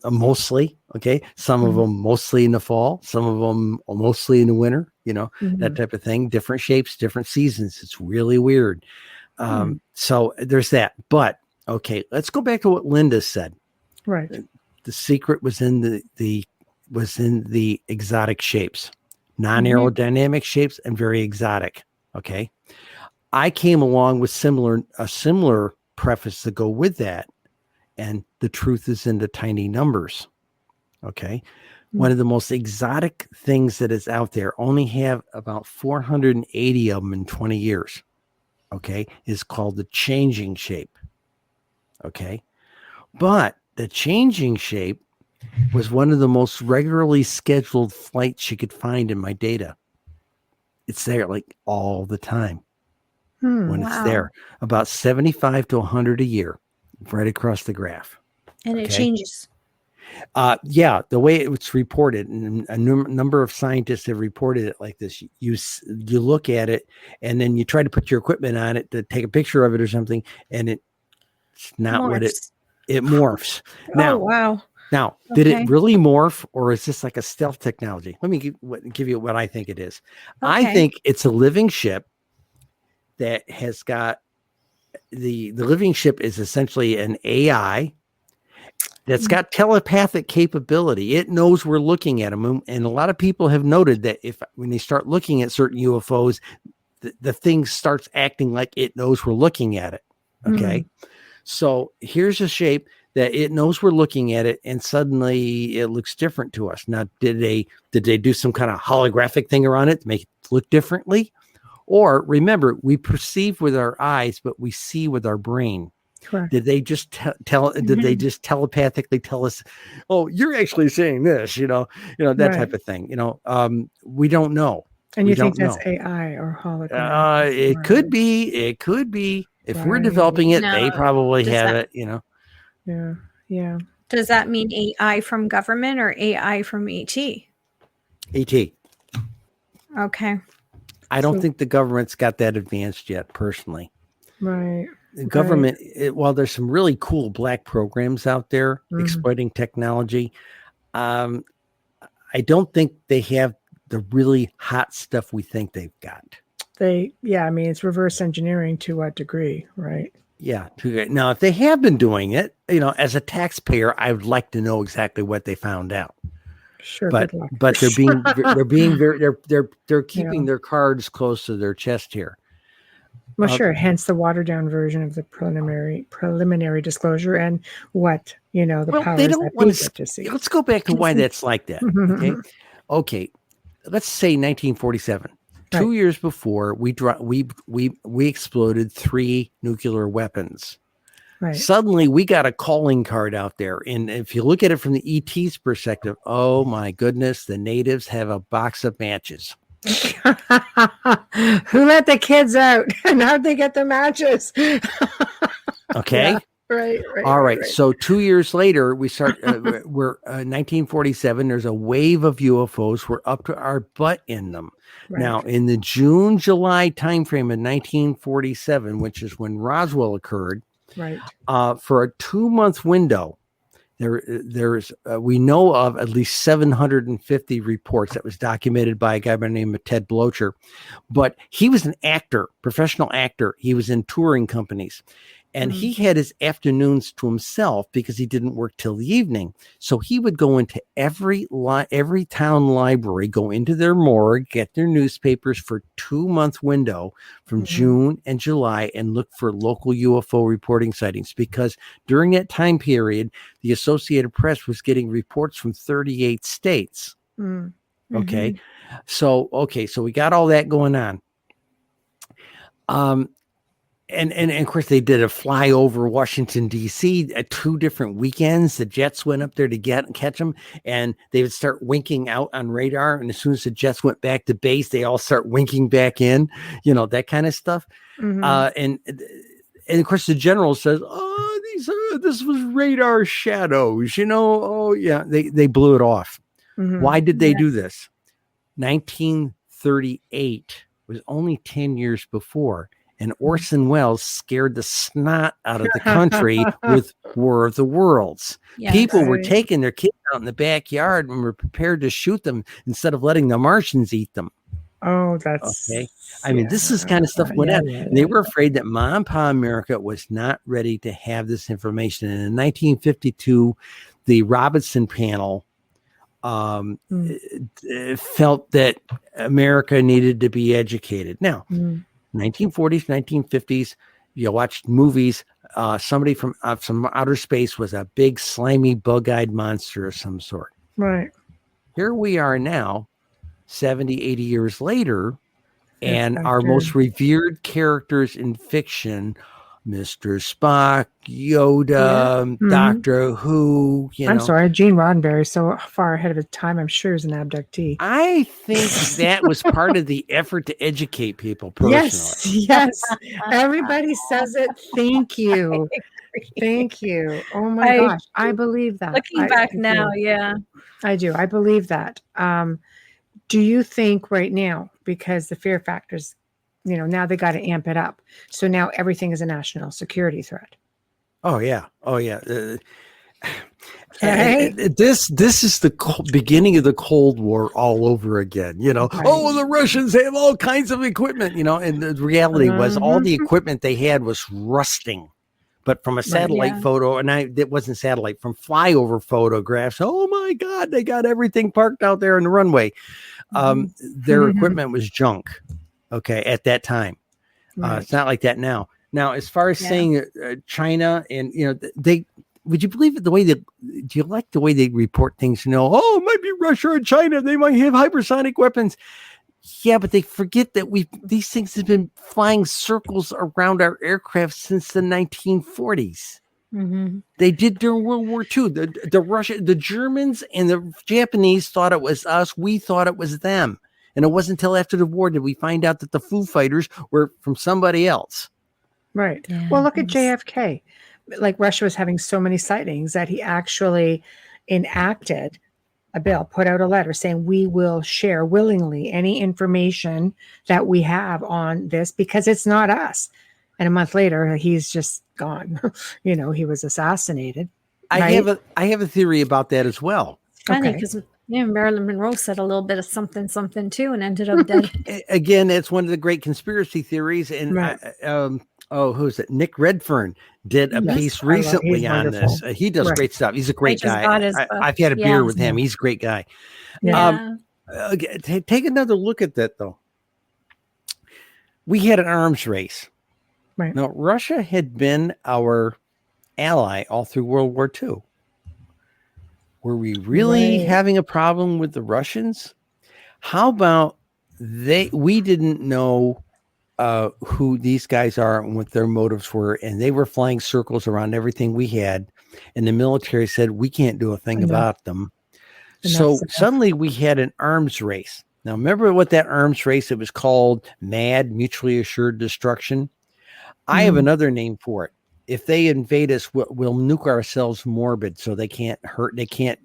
mostly. Okay. Some of them mostly in the fall, some of them mostly in the winter, that type of thing. Different shapes, different seasons. It's really weird. So there's that. But okay, let's go back to what Linda said. Right. The secret was in the exotic shapes, non-aerodynamic shapes, and very exotic. Okay. I came along with a similar preface to go with that. And the truth is in the tiny numbers. Okay. One of the most exotic things that is out there, only have about 480 of them in 20 years. Okay. Is called the changing shape. Okay. But the changing shape was one of the most regularly scheduled flights you could find in my data. It's there like all the time. When it's there, about 75 to 100 a year, right across the graph. And it changes. Yeah, the way it's reported, and a number of scientists have reported it like this. You look at it, and then you try to put your equipment on it to take a picture of it or something, and it's not what it morphs. Now, wow. Now, did it really morph, or is this like a stealth technology? Let me give you what I think it is. Okay. I think it's a living ship that has got the living ship is essentially an AI that's got telepathic capability. It knows we're looking at them. And a lot of people have noted that when they start looking at certain UFOs, the thing starts acting like it knows we're looking at it. Okay. So here's a shape that it knows we're looking at it, and suddenly it looks different to us. Now, did they do some kind of holographic thing around it to make it look differently? Or remember, we perceive with our eyes, but we see with our brain. Correct. Did they just did they just telepathically tell us, oh, you're actually saying this, that type of thing, we don't know. And you think that's AI or hologram? It could be. If we're developing it, they probably have it, Yeah. Yeah. Does that mean AI from government or AI from ET? ET. Okay. I don't think the government's got that advanced yet, personally. Right. The government, while there's some really cool black programs out there exploiting technology, I don't think they have the really hot stuff we think they've got. It's reverse engineering to what degree, right? Yeah. Now, if they have been doing it, as a taxpayer, I would like to know exactly what they found out. Sure, but they're keeping their cards close to their chest here. Well, sure. Hence the watered down version of the preliminary disclosure and what the powers they don't want to see. Let's go back to why that's like that. Okay. Let's say 1947. 2 years before, we exploded 3 nuclear weapons. Right. Suddenly, we got a calling card out there. And if you look at it from the ET's perspective, oh my goodness, the natives have a box of matches. Who let the kids out? And how'd they get the matches? Okay. Yeah. Right. All right. So 2 years later, we start, we're 1947. There's a wave of UFOs. We're up to our butt in them. Right. Now, in the June, July timeframe of 1947, which is when Roswell occurred, right. For a 2-month window, there's we know of at least 750 reports that was documented by a guy by the name of Ted Blocher. But he was an actor, professional actor. He was in touring companies. And he had his afternoons to himself because he didn't work till the evening. So he would go into every town library, go into their morgue, get their newspapers for a 2-month window from June and July and look for local UFO reporting sightings. Because during that time period, the Associated Press was getting reports from 38 states. Okay. So we got all that going on. and of course they did a flyover Washington D.C. at 2 different weekends. The jets went up there to catch them, and they would start winking out on radar. And as soon as the jets went back to base, they all start winking back in. That kind of stuff. And of course the general says, "Oh, this was radar shadows." Oh yeah, they blew it off. Why did they do this? 1938 was only 10 years before. And Orson Welles scared the snot out of the country with War of the Worlds. Yes. People were taking their kids out in the backyard and were prepared to shoot them instead of letting the Martians eat them. Oh, that's okay. I mean, this is kind of stuff went out. They were afraid that Mom and Pa America was not ready to have this information. And in 1952, the Robinson panel felt that America needed to be educated. Now, 1940s, 1950s, you watched movies. Somebody from outer space was a big, slimy, bug-eyed monster of some sort. Right. Here we are now, 70, 80 years later, and our most revered characters in fiction, Mr. Spock, Yoda, Doctor Who. I'm sorry, Gene Roddenberry, so far ahead of his time. I'm sure he's an abductee. I think that was part of the effort to educate people personally. Yes. Everybody says it. Thank you. Thank you. Oh my gosh, I believe that. Looking back now, yeah. I do. I believe that. Do you think right now, because the fear factors, now they got to amp it up. So now everything is a national security threat. Oh yeah. Right? This is the beginning of the Cold War all over again. Right. Oh, the Russians have all kinds of equipment. And the reality was all the equipment they had was rusting. But from a satellite photo, and it wasn't satellite, from flyover photographs. Oh my God, they got everything parked out there in the runway. Their equipment was junk. Okay, at that time, it's not like that now. Now, as far as saying China, and would you believe it? Do you like the way they report things? Oh, it might be Russia or China. They might have hypersonic weapons. Yeah, but they forget that these things have been flying circles around our aircraft since the 1940s. They did during World War II. The Germans and the Japanese thought it was us. We thought it was them. And it wasn't until after the war did we find out that the Foo Fighters were from somebody else. Right. Yeah, well, look at JFK. Like Russia was having so many sightings that he actually enacted a bill, put out a letter saying we will share willingly any information that we have on this because it's not us. And a month later, he's just gone. He was assassinated. Right? I have a theory about that as well. It's funny because Marilyn Monroe said a little bit of something too, and ended up dead. Again, it's one of the great conspiracy theories. And who's it? Nick Redfern did a piece recently on this. He does great stuff. He's a great guy. I've had a beer with him. He's a great guy. Yeah. Take another look at that, though. We had an arms race. Right. Now, Russia had been our ally all through World War II. Were we really having a problem with the Russians? How about we didn't know who these guys are and what their motives were, and they were flying circles around everything we had, and the military said we can't do a thing about them. So suddenly we had an arms race. Now remember what that arms race, it was called MAD, Mutually Assured Destruction. I have another name for it. If they invade us, we'll nuke ourselves morbid so they can't hurt. They can't,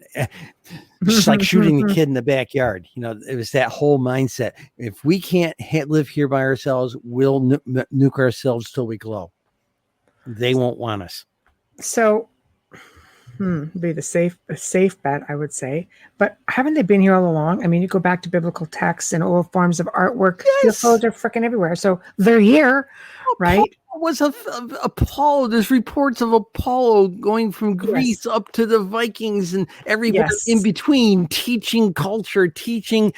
just like shooting the kid in the backyard. It was that whole mindset. If we can't live here by ourselves, we'll nuke ourselves till we glow. They won't want us. So, be a safe bet, I would say. But haven't they been here all along? I mean, you go back to biblical texts and old forms of artwork. Yes. UFOs are freaking everywhere. So they're here, right? Was Apollo. There's reports of Apollo going from Greece up to the Vikings and everybody in between, teaching culture, teaching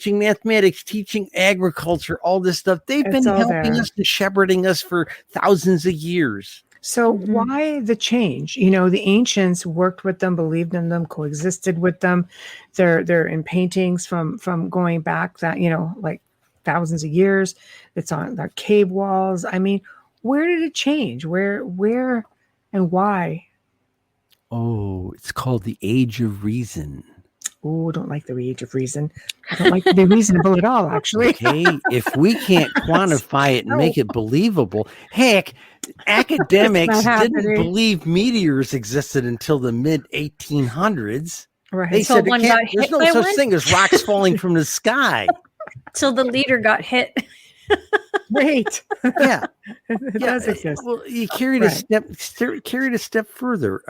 mathematics, teaching agriculture, all this stuff. They've been helping us and shepherding us for thousands of years. So why the change? The ancients worked with them, believed in them, coexisted with them. They're in paintings from going back that, like thousands of years. It's on the cave walls. I mean, Where did it change? Where and why? Oh, it's called the Age of Reason. Oh, don't like the age of reason. I don't like to be reasonable at all, actually. Okay, if we can't quantify it and make it believable, heck, academics didn't believe meteors existed until the mid 1800s. Right. They said there's no such one? thing as rocks falling from the sky. Till the leader got hit. Wait. Yeah. It does exist. Well, you carried a step further.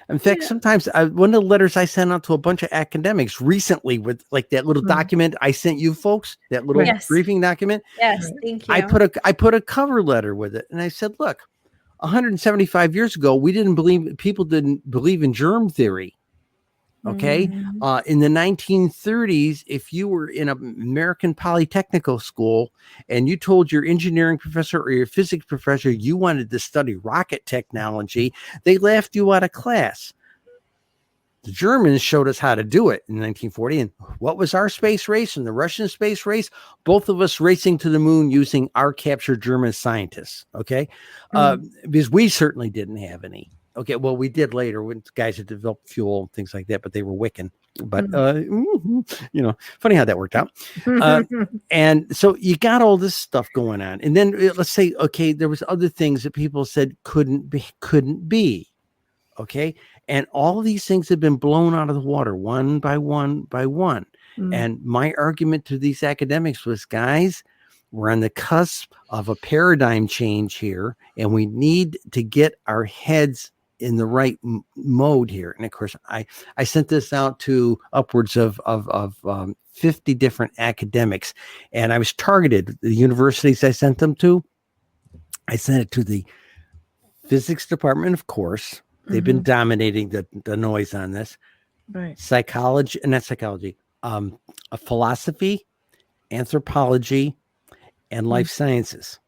In fact, sometimes one of the letters I sent out to a bunch of academics recently with like that little document I sent you folks, that little briefing document. Yes, thank you. I put a cover letter with it, and I said, look, 175 years ago, people didn't believe in germ theory. Okay. In the 1930s, if you were in an American Polytechnical school and you told your engineering professor or your physics professor you wanted to study rocket technology, they laughed you out of class. The Germans showed us how to do it in 1940. And what was our space race and the Russian space race? Both of us racing to the moon using our captured German scientists. Okay. Because we certainly didn't have any. Okay, well, we did later when guys had developed fuel and things like that, but they were Wiccan. But, funny how that worked out. And so you got all this stuff going on. And then let's say, okay, there was other things that people said couldn't be. Okay. And all these things have been blown out of the water one by one by one. And my argument to these academics was, guys, we're on the cusp of a paradigm change here, and we need to get our heads in the right mode here. And of course, I sent this out to upwards of 50 different academics, and I was targeted. The universities I sent them to, I sent it to the physics department, of course. They've been dominating the noise on this. Right. Psychology, not psychology, philosophy, anthropology, and life sciences.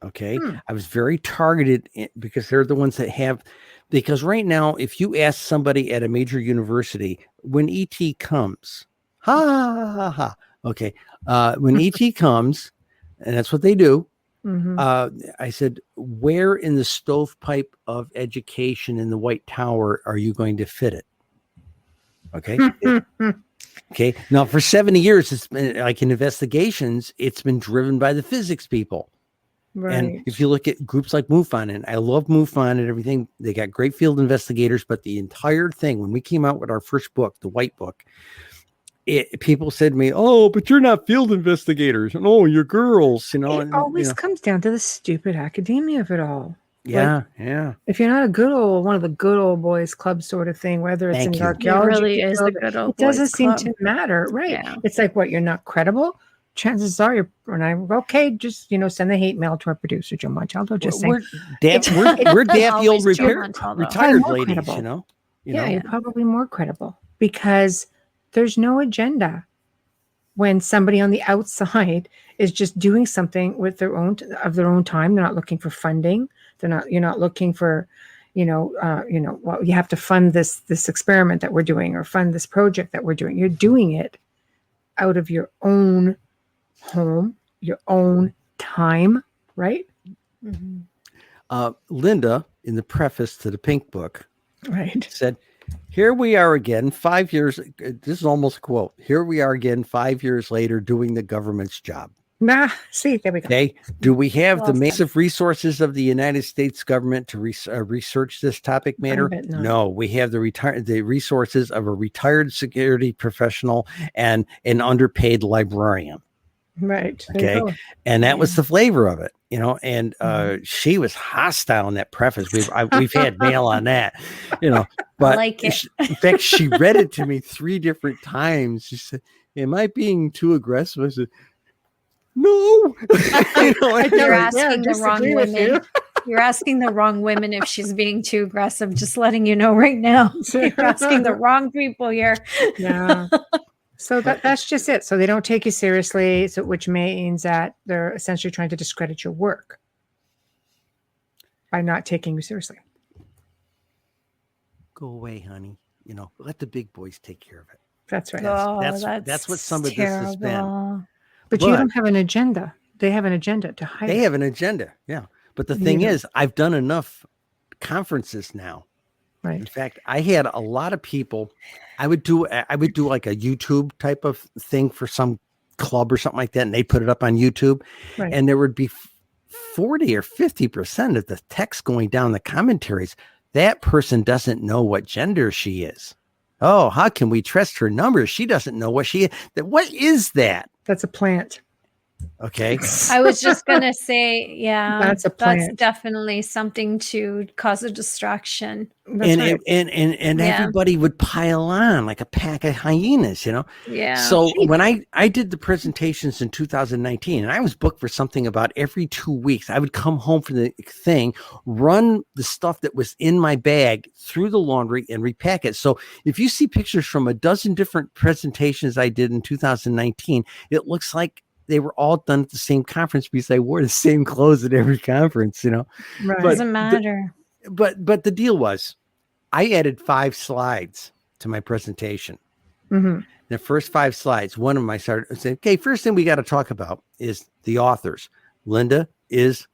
Okay. I was very targeted because they're the ones that have, because right now, if you ask somebody at a major university, when ET comes, okay. When ET comes, and that's what they do. I said, where in the stovepipe of education in the White Tower are you going to fit it? Okay. Okay. Now, for 70 years, it's been like in investigations, it's been driven by the physics people. Right. And if you look at groups like MUFON, and I love MUFON and everything, they got great field investigators, but the entire thing, when we came out with our first book, the White Book, people said to me, oh, but you're not field investigators. And oh, you're girls, It always comes down to the stupid academia of it all. Yeah, yeah. If you're not one of the good old boys club sort of thing, whether it's in archaeology, it really is the good old boys doesn't seem club. to matter, right? Yeah. It's like, what, you're not credible? Chances are okay, just send the hate mail to our producer Joe Montaldo. Just saying, we're daffy old retired ladies, You're probably more credible because there's no agenda when somebody on the outside is just doing something with their own time. They're not looking for funding. You're not looking for, well, you have to fund this experiment that we're doing or fund this project that we're doing. You're doing it out of your own home, your own time, right? Linda, in the preface to the Pink Book, right, said, here we are again, 5 years. This is almost a quote. Here we are again, 5 years later, doing the government's job. See, there we go. Okay. Do we have the massive resources of the United States government to research this topic matter? No, we have the resources of a retired security professional and an underpaid librarian. Right. Okay. And that was the flavor of it, and she was hostile in that preface. We've had mail on that, but I like it. In fact, she read it to me 3 different times. She said, am I being too aggressive? I said, no. You're asking the wrong women. You're asking the wrong women if she's being too aggressive. Just letting you know right now. You're asking the wrong people here. Yeah. So that's just it. So they don't take you seriously. So which means that they're essentially trying to discredit your work by not taking you seriously. Go away, honey. Let the big boys take care of it. That's right. That's what some of this has been. But you don't have an agenda. They have an agenda to hide. They have an agenda. Yeah. But the thing is, I've done enough conferences now. Right. In fact, I had a lot of people. I would do like a YouTube type of thing for some club or something like that, and they put it up on YouTube, Right. and there would be 40 or 50% of the text going down the commentaries. That person doesn't know what gender she is. Oh, how can we trust her numbers? She doesn't know what she is. What is that? That's a plant. Okay. I was just going to say, yeah, That's a plant. definitely something to cause a distraction. That's and, right. and Yeah. everybody would pile on like a pack of hyenas, Yeah. So when I did the presentations in 2019, and I was booked for something about every 2 weeks, I would come home from the thing, run the stuff that was in my bag through the laundry and repack it. So if you see pictures from a dozen different presentations I did in 2019, it looks like they were all done at the same conference because I wore the same clothes at every conference, Right. But Doesn't matter. But the deal was, I added 5 slides to my presentation. Mm-hmm. The first 5 slides, one of them I started saying, okay, first thing we got to talk about is the authors. Linda is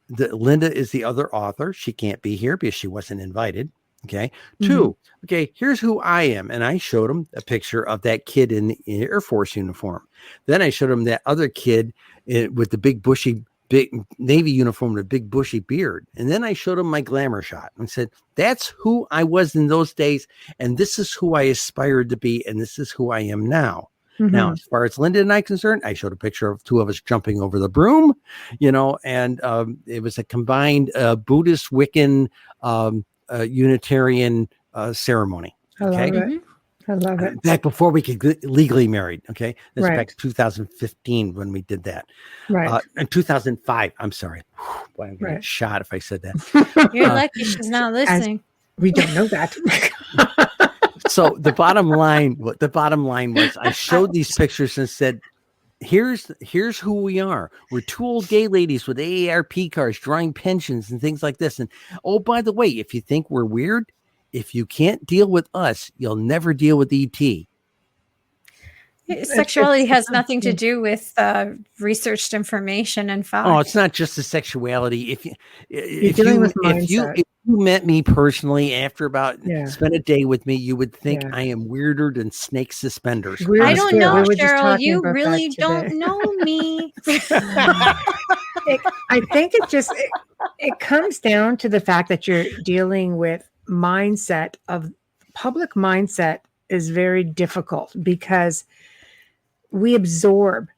the other author. She can't be here because she wasn't invited. Okay. Mm-hmm. 2, okay, here's who I am. And I showed them a picture of that kid in the Air Force uniform. Then I showed them that other kid with the big Navy uniform with a big bushy beard. And then I showed them my glamour shot and said, that's who I was in those days. And this is who I aspired to be. And this is who I am now. Mm-hmm. Now, as far as Linda and I concerned, I showed a picture of 2 of us jumping over the broom, and it was a combined Buddhist, Wiccan, Unitarian ceremony. I love Okay. it. Mhm. I love it. Back before we could legally married. Okay. That's Right. back in 2015 when we did that. Right. In 2005. I'm sorry. Boy, I'm going to Right. get shot if I said that. You're lucky she's not listening. We don't know that. So the bottom line was I showed these pictures and said, here's who we are. We're 2 old gay ladies with AARP cards drawing pensions and things like this. And oh, by the way, if you think we're weird, if you can't deal with us, you'll never deal with ET. Sexuality has nothing to do with researched information and facts. Oh, it's not just the sexuality. If you mindset. if you met me personally after about Yeah. spend a day with me, you would think Yeah. I am weirder than snake suspenders. Weird I as don't shit. know, We were just Cheryl. talking You about really that don't today. know me. I think it comes down to the fact that you're dealing with public mindset is very difficult because we absorb.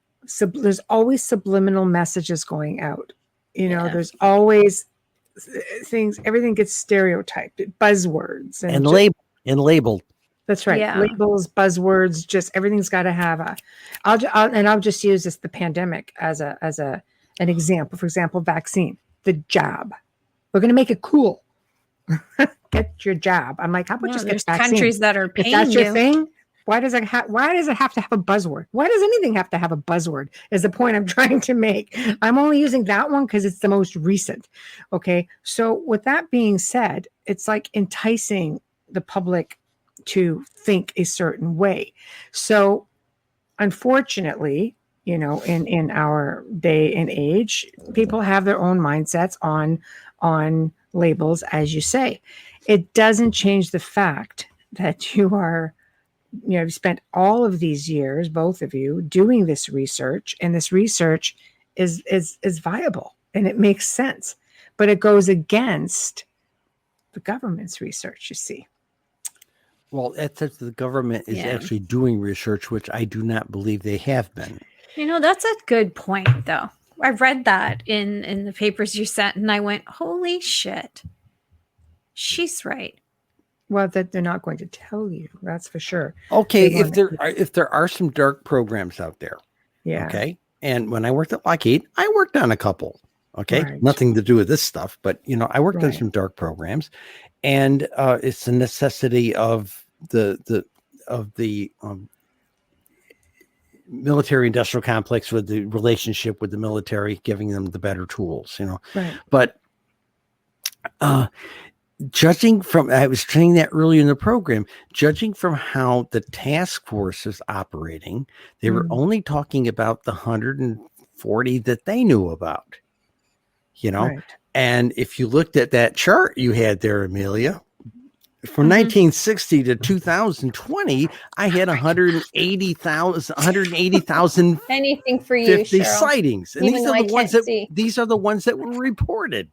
There's always subliminal messages going out. Yeah. There's always things. Everything gets stereotyped, buzzwords, and labeled. That's right. Yeah. Labels, buzzwords, just everything's got to have I'll just use the pandemic as an example. For example, vaccine, the jab. We're going to make it cool. Get your jab. I'm like, how about just get there's vaccine? countries that are If paying that's your you. thing, why does it have to have a buzzword? Why does anything have to have a buzzword? Is the point I'm trying to make. I'm only using that one because it's the most recent. Okay. So with that being said, it's like enticing the public to think a certain way. So unfortunately, in our day and age, people have their own mindsets on labels, as you say. It doesn't change the fact that you've spent all of these years, both of you, doing this research, and this research is viable and it makes sense, but it goes against the government's research, you see. Well, that's if the government is Yeah. actually doing research, which I do not believe they have been. That's a good point, though. I read that in the papers you sent, and I went, holy shit. She's right. Well, that they're not going to tell you, that's for sure. Okay, They if there are some dark programs out there, Yeah. okay. And when I worked at Lockheed, I worked on a couple. Okay, Right. nothing to do with this stuff, but I worked on Right. some dark programs, and it's a necessity of the military-industrial complex with the relationship with the military, giving them the better tools. Right. But judging from, I was saying that earlier in the program, judging from how the task force is operating, they were only talking about the 140 that they knew about. you know. Right. And if you looked at that chart you had there, Amelia, from 1960 to 2020, I had 180,000 Anything for you, 50 Cheryl. sightings. And Even though I can't see. these are the ones that were reported.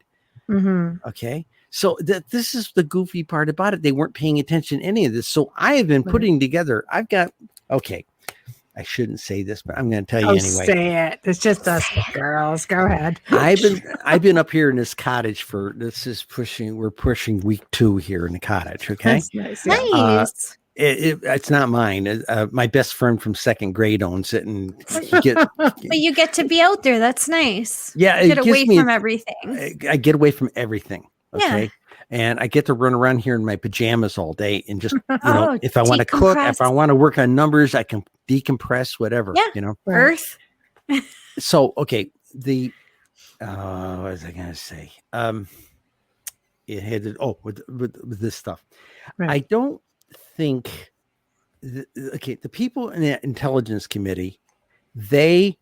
Mm-hmm. Okay. So this is the goofy part about it. They weren't paying attention to any of this. So I have been putting together, okay, I shouldn't say this, but I'm going to tell you anyway. Say it. It's just us girls. Go ahead. I've been up here in this cottage we're pushing week 2 here in the cottage. Okay. That's nice. Yeah. Nice. It's not mine. My best friend from 2nd grade owns it, and But you get to be out there. That's nice. yeah, it Get gives away me from everything. I get away from everything. Okay. Yeah. And I get to run around here in my pajamas all day and just, if I want to cook, if I decompress. want to work on numbers, I can decompress, whatever, Yeah. Right. Earth. So, okay. What was I going to say? It had, with this stuff. Right. I don't think, the people in the intelligence committee, they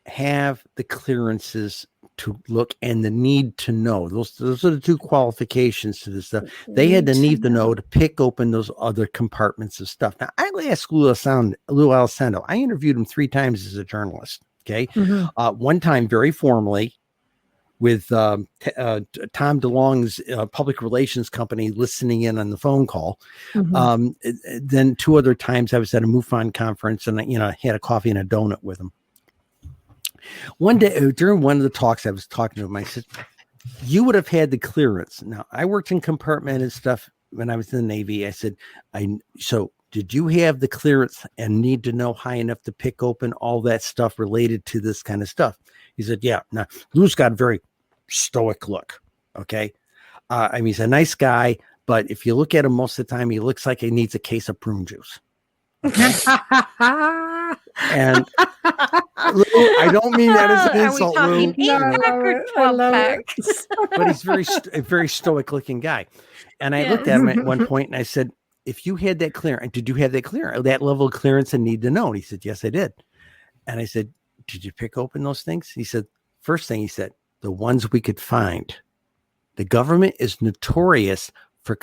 have the clearances to look and the need to know. Those are the 2 qualifications to this stuff. They had the need to know to pick open those other compartments of stuff. Now, I asked Lou Alessandro. I interviewed him 3 times as a journalist. Okay. Mm-hmm. One time very formally with Tom DeLong's public relations company listening in on the phone call. Mm-hmm. Then 2 other times I was at a MUFON conference and I had a coffee and a donut with him. One day during one of the talks, I was talking to him. I said, you would have had the clearance. Now, I worked in compartmented stuff when I was in the Navy. I said, so did you have the clearance and need to know high enough to pick open all that stuff related to this kind of stuff? He said, yeah. Now, Lou's got a very stoic look. Okay. He's a nice guy, but if you look at him most of the time, he looks like he needs a case of prune juice. Okay? And I don't mean that as an insult, Are we Lou. talking 8-pack or 12-pack? But he's a very stoic looking guy. And I looked at him at one point and I said, if you had that clearance, did you have that level of clearance and need to know? And he said, yes, I did. And I said, did you pick open those things? He said, first thing he said, the ones we could find. The government is notorious for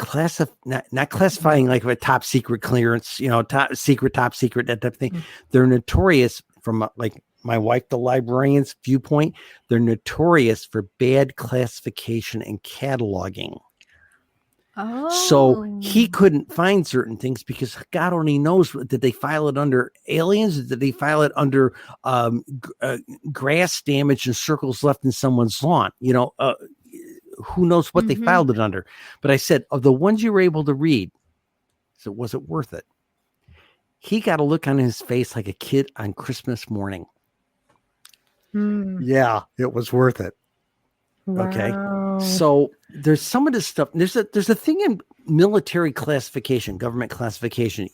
not classifying like a top secret clearance, top secret, that type of thing. They're notorious from like my wife, the librarian's viewpoint. They're notorious for bad classification and cataloging. Oh. So he couldn't find certain things because God only knows, did they file it under aliens? Did they file it under grass damage and circles left in someone's lawn? Who knows what they filed it under? But I said, of the ones you were able to read, so was it worth it? He got a look on his face like a kid on Christmas morning. Yeah, it was worth it. Wow. Okay. So there's some of this stuff. There's a thing in military classification, government classification.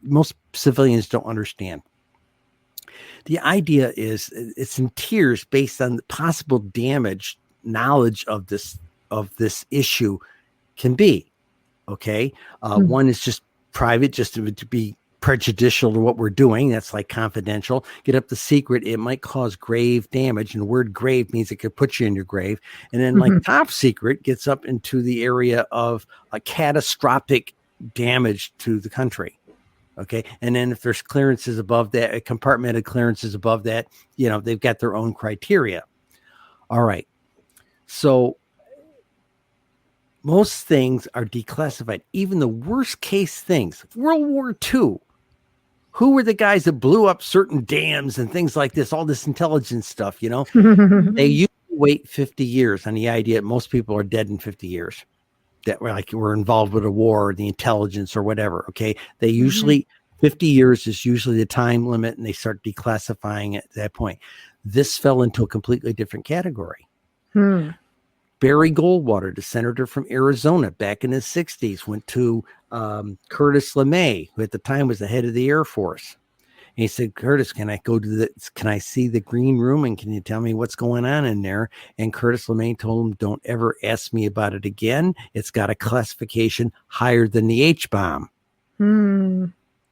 Most civilians don't understand. The idea is it's in tiers based on the possible damage knowledge of this issue can be. Okay. One is just private, just to be prejudicial to what we're doing. That's like confidential. Get up the secret, it might cause grave damage, and the word grave means it could put you in your grave. And then like top secret gets up into the area of a catastrophic damage to the country. Okay. And then if there's clearances above that, compartmented clearances above that, they've got their own criteria. All right. So most things are declassified, even the worst case things. World War II. Who were the guys that blew up certain dams and things like this? All this intelligence stuff, They usually wait 50 years on the idea that most people are dead in 50 years that were involved with a war or the intelligence or whatever. Okay. They usually 50 years is usually the time limit, and they start declassifying it at that point. This fell into a completely different category. Barry Goldwater, the senator from Arizona back in the 60s, went to Curtis LeMay, who at the time was the head of the Air Force. And he said, Curtis, can I see the green room, and can you tell me what's going on in there? And Curtis LeMay told him, don't ever ask me about it again. It's got a classification higher than the H-bomb.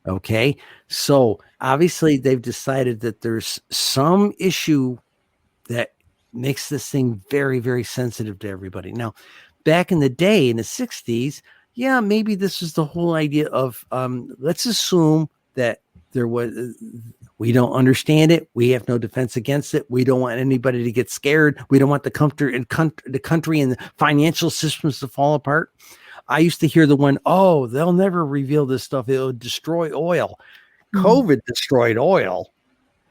Okay. So obviously they've decided that there's some issue that makes this thing very, very sensitive to everybody. Now, back in the day, in the 60s, yeah, maybe this is the whole idea of let's assume that there was, we don't understand it. We have no defense against it. We don't want anybody to get scared. We don't want the country and the financial systems to fall apart. I used to hear the one, oh, they'll never reveal this stuff. It'll destroy oil. COVID destroyed oil.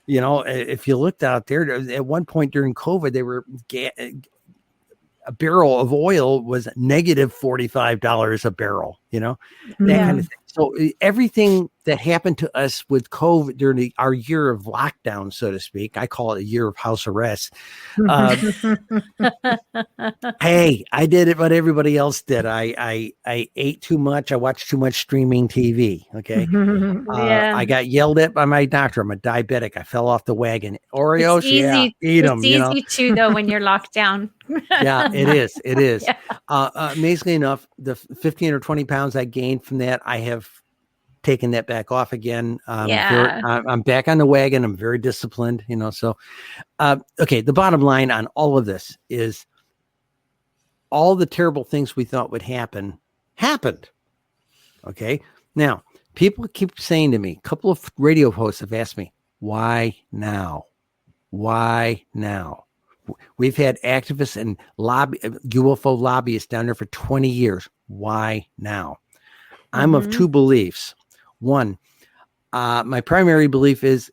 You know, if you looked out there, at one point during COVID, they were a barrel of oil was negative $45 a barrel, you know, that kind of thing. So everything that happened to us with COVID during our year of lockdown, so to speak, I call it a year of house arrest. Hey, I did it, what everybody else did. I ate too much. I watched too much streaming TV. Okay. I got yelled at by my doctor. I'm a diabetic. I fell off the wagon. Oreos, eat them. It's easy too, though, when you're locked down. Yeah, it is. It is. Yeah. Amazingly enough, the 15 or 20 pounds I gained from that, I have taken that back off again. I'm back on the wagon. I'm very disciplined, you know. So, okay, the bottom line on all of this is all the terrible things we thought would happen happened. Okay. Now, people keep saying to me, a couple of radio hosts have asked me, why now? Why now? We've had activists and UFO lobbyists down there for 20 years. Why now? I'm of two beliefs. One, my primary belief is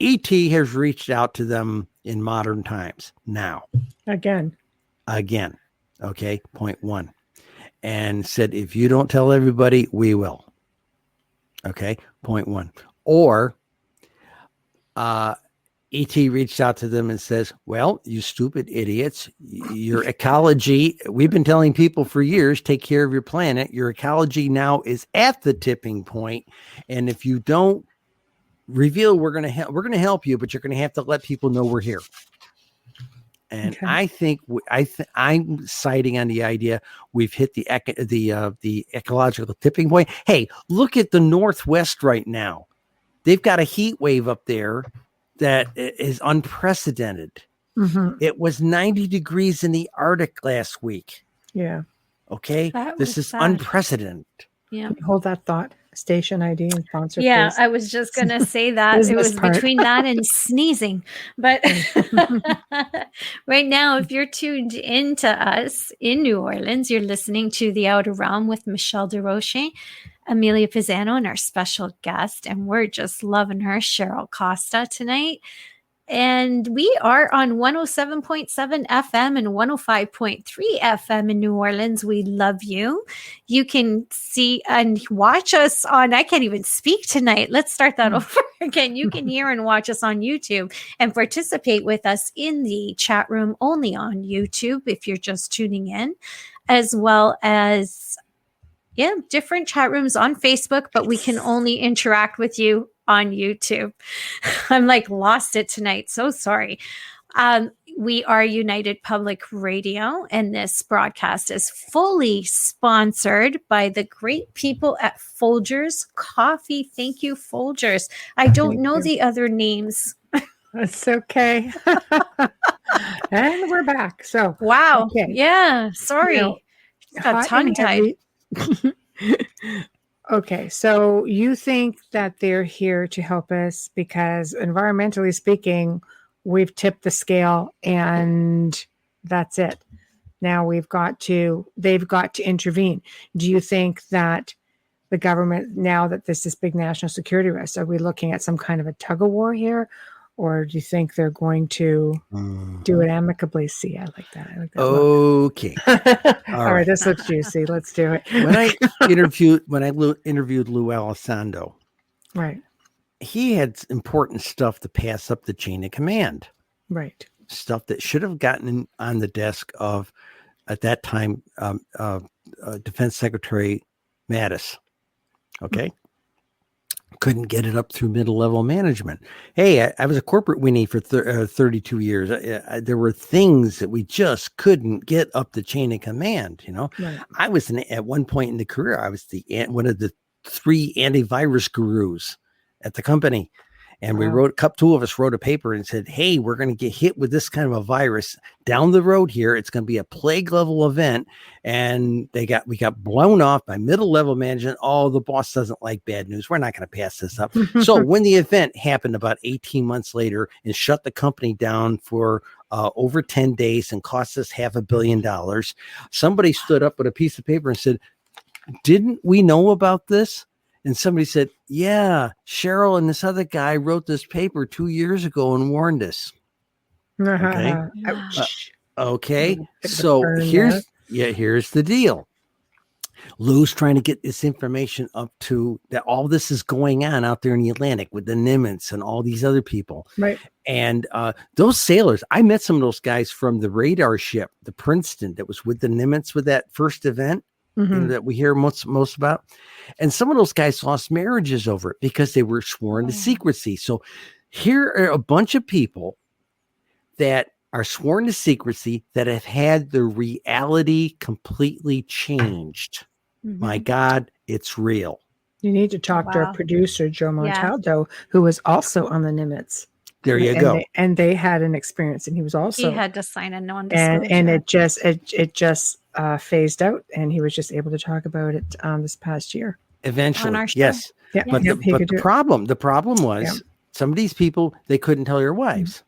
ET has reached out to them in modern times now. Again. Okay. Point one. And said, if you don't tell everybody, we will. Okay. Point one. Or, ET reached out to them and says, well, you stupid idiots, your ecology, we've been telling people for years, take care of your planet. Your ecology now is at the tipping point. And if you don't reveal, we're going to help you, but you're going to have to let people know we're here. And okay. I think I'm citing on the idea we've hit the ecological tipping point. Hey, look at the Northwest right now. They've got a heat wave up there that is unprecedented. It was 90 degrees in the Arctic last week. Yeah. Okay. This is unprecedented. Yeah. Hold that thought. Station ID and sponsor. Yeah. Please. I was just going to say that it was between that and sneezing, but right now, if you're tuned into us in New Orleans, you're listening to The Outer Realm with Michelle Desrochers, Amelia Pisano, and our special guest, and we're just loving her, Cheryl Costa, tonight. And we are on 107.7 FM and 105.3 FM in New Orleans. We love you. You can see and watch us on, I can't even speak tonight. Let's start that over again. You can hear and watch us on YouTube and participate with us in the chat room only on YouTube if you're just tuning in, as well as different chat rooms on Facebook, but we can only interact with you on YouTube. I'm like lost it tonight. So sorry. We are United Public Radio, and this broadcast is fully sponsored by the great people at Folgers Coffee. Thank you, Folgers. I don't know the other names. That's okay. And we're back. So wow. Okay. Yeah. Sorry. Got tongue-tied. Okay, so you think that they're here to help us because environmentally speaking, we've tipped the scale and that's it. Now they've got to intervene. Do you think that the government, now that this is big national security risk, are we looking at some kind of a tug of war here? Or do you think they're going to do it amicably? See, I like that. Okay. All right. This looks juicy. Let's do it. When I interviewed Lou Alessandro, right, he had important stuff to pass up the chain of command. Right. Stuff that should have gotten on the desk of, at that time, Defense Secretary Mattis. Okay. Couldn't get it up through middle level management. Hey, I was a corporate weenie for 32 years. There were things that we just couldn't get up the chain of command. You know, right. I was at one point in the career, I was one of the 3 antivirus gurus at the company. And we two of us wrote a paper and said, hey, we're going to get hit with this kind of a virus down the road here. It's going to be a plague level event. And we got blown off by middle level management. Oh, the boss doesn't like bad news. We're not going to pass this up. So when the event happened about 18 months later and shut the company down for over 10 days and cost us $500 million, somebody stood up with a piece of paper and said, didn't we know about this? And somebody said, yeah, Cheryl and this other guy wrote this paper 2 years ago and warned us. Okay. Okay. So here's the deal. Lou's trying to get this information up to that. All this is going on out there in the Atlantic with the Nimitz and all these other people. Right. And those sailors, I met some of those guys from the radar ship, the Princeton, that was with the Nimitz with that first event. That we hear most about. And some of those guys lost marriages over it because they were sworn to secrecy. So here are a bunch of people that are sworn to secrecy that have had the reality completely changed. My God, it's real. You need to talk to our producer, Joe Montaldo, who was also on the Nimitz. There you go. And they had an experience, and he was also. He had to sign a non-disclosure. And it just phased out, and he was just able to talk about it this past year. Eventually, yes. Yeah, but the problem was some of these people, they couldn't tell their wives.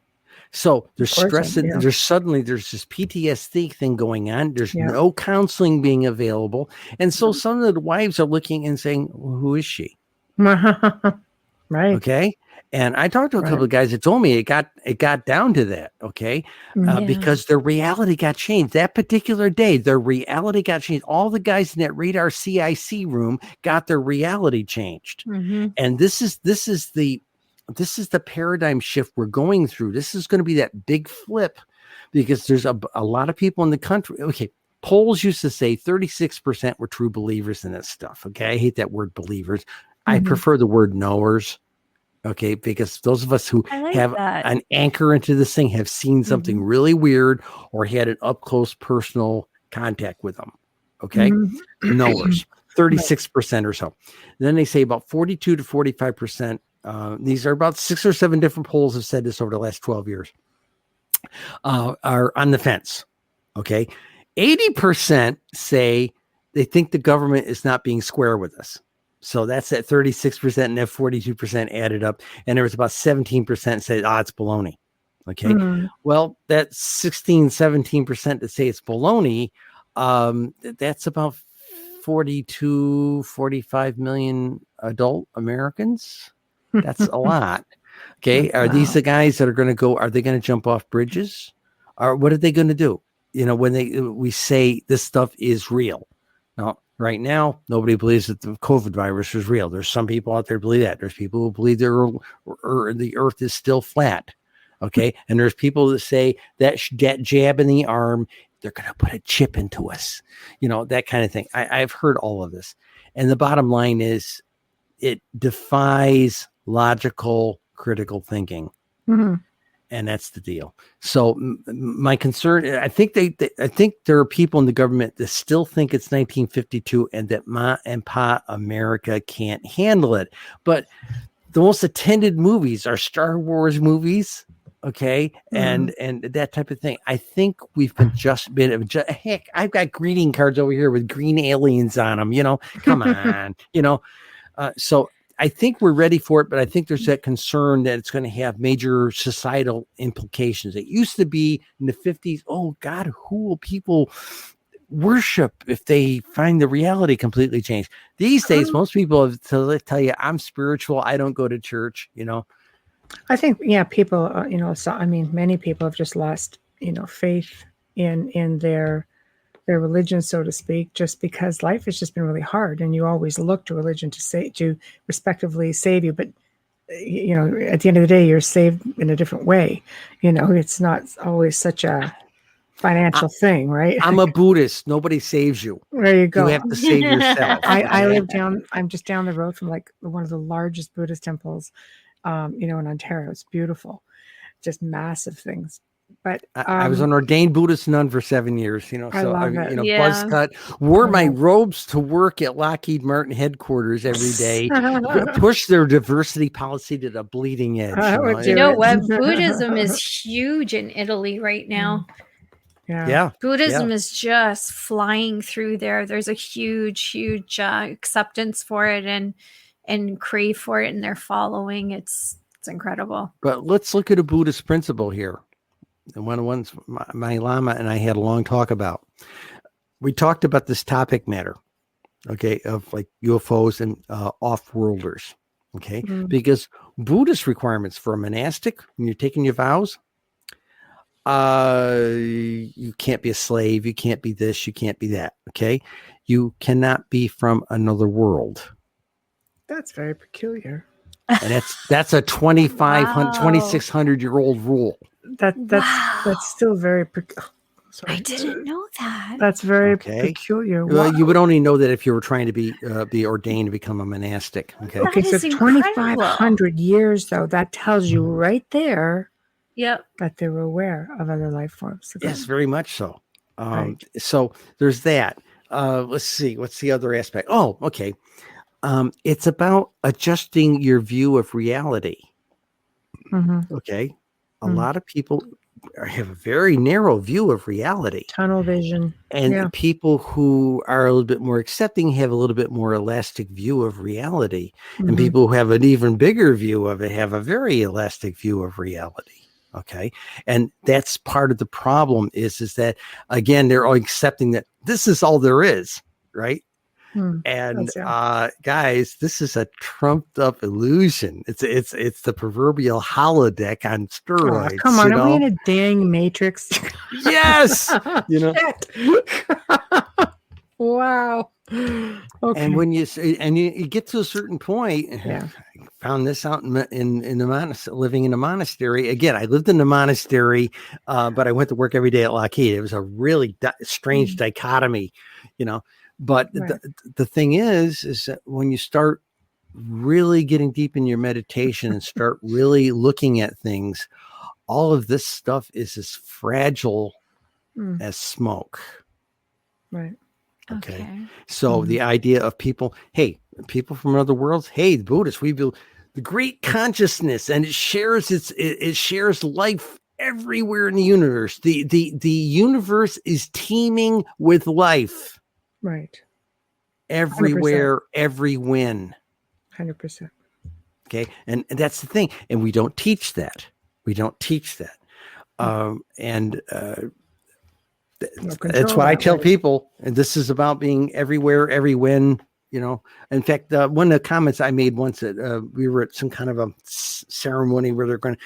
So there's stress. There's this PTSD thing going on. There's no counseling being available. And so some of the wives are looking and saying, well, who is she? Right. Okay. And I talked to a couple of guys that told me it got down to that. Okay. Because their reality got changed that particular day. Their reality got changed. All the guys in that radar CIC room got their reality changed. And this is the paradigm shift we're going through. This is going to be that big flip because there's a lot of people in the country. Okay. Polls used to say 36% were true believers in this stuff. Okay. I hate that word believers. I prefer the word knowers. Okay. Because those of us who have an anchor into this thing have seen something really weird or had an up close personal contact with them. Okay. Knowers, 36% or so. Then they say about 42 to 45%. These are about 6 or 7 different polls have said this over the last 12 years, are on the fence. Okay. 80% say they think the government is not being square with us. So that's at 36% and that 42% added up. And there was about 17% said, it's baloney. Okay. Well, that 17% that say it's baloney, that's about 45 million adult Americans. That's a lot. Okay. Are these the guys that are going to go? Are they going to jump off bridges? Or what are they going to do? When we say this stuff is real. Now, right now, nobody believes that the COVID virus is real. There's some people out there who believe that. There's people who believe the earth is still flat. Okay. And there's people that say that jab in the arm, they're going to put a chip into us, that kind of thing. I've heard all of this. And the bottom line is it defies logical, critical thinking. And that's the deal. So my concern, I think I think there are people in the government that still think it's 1952 and that Ma and Pa America can't handle it. But the most attended movies are Star Wars movies. Okay. And that type of thing. I think we've heck, I've got greeting cards over here with green aliens on them, come on, so I think we're ready for it, but I think there's that concern that it's going to have major societal implications. It used to be in the 50s. Oh God, who will people worship if they find the reality completely changed? These days, most people have to tell you, I'm spiritual. I don't go to church, I think, people, many people have just lost, faith in their religion, so to speak, just because life has just been really hard, and you always look to religion to respectively save you. But at the end of the day, you're saved in a different way. It's not always such a financial thing, right? I'm a Buddhist. Nobody saves you. There you go. You have to save yourself. I'm just down the road from one of the largest Buddhist temples, in Ontario. It's beautiful, just massive things. But I was an ordained Buddhist nun for 7 years, I so love it. buzz cut, wore my Yeah. robes to work at Lockheed Martin headquarters every day, pushed their diversity policy to the bleeding edge. I would You do know it. what? Buddhism is huge in Italy right now. Yeah. Buddhism is just flying through there. There's a huge acceptance for it and crave for it, and they're following. It's incredible. But let's look at a Buddhist principle here. And one of the ones my Lama and I had a long talk about. We talked about this topic matter, okay, of like UFOs and off-worlders, okay? Because Buddhist requirements for a monastic, when you're taking your vows, you can't be a slave, you can't be this, you can't be that, okay? You cannot be from another world. That's very peculiar. And that's a 2,600-year-old rule. That's still very sorry. I didn't know that. That's very peculiar. Well, you would only know that if you were trying to be ordained to become a monastic. Okay. Okay, so 2,500 years though, that tells you right there that they were aware of other life forms. Again. Yes, very much so. Right. So there's that. Let's see. What's the other aspect? Oh, okay. It's about adjusting your view of reality. Okay. A lot of people have a very narrow view of reality. Tunnel vision. And people who are a little bit more accepting have a little bit more elastic view of reality. And people who have an even bigger view of it have a very elastic view of reality. Okay. And that's part of the problem is that, again, they're all accepting that this is all there is. Right. And guys, this is a trumped up illusion. It's the proverbial holodeck on steroids. Oh, come on, are we in a dang matrix? Yes. Wow. Okay. And when you get to a certain point, I found this out in the living in a monastery. Again, I lived in the monastery, but I went to work every day at Lockheed. It was a really strange dichotomy, But the thing is that when you start really getting deep in your meditation and start really looking at things, all of this stuff is as fragile as smoke. Right. Okay. So the idea of people from other worlds, the Buddhists, we build the great consciousness, and it shares life everywhere in the universe. The universe is teeming with life. Right. Everywhere, 100%. Every win. 100%. Okay. And that's the thing. And we don't teach that. That's what I tell people. And this is about being everywhere, every win. In fact, one of the comments I made once that we were at some kind of a ceremony where they're going to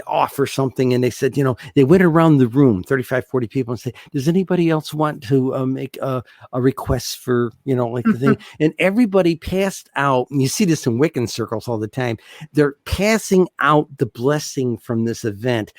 offer something, and they said, they went around the room, 35, 40 people, and said, does anybody else want to make a request for, like the thing? And everybody passed out. And you see this in Wiccan circles all the time. They're passing out the blessing from this event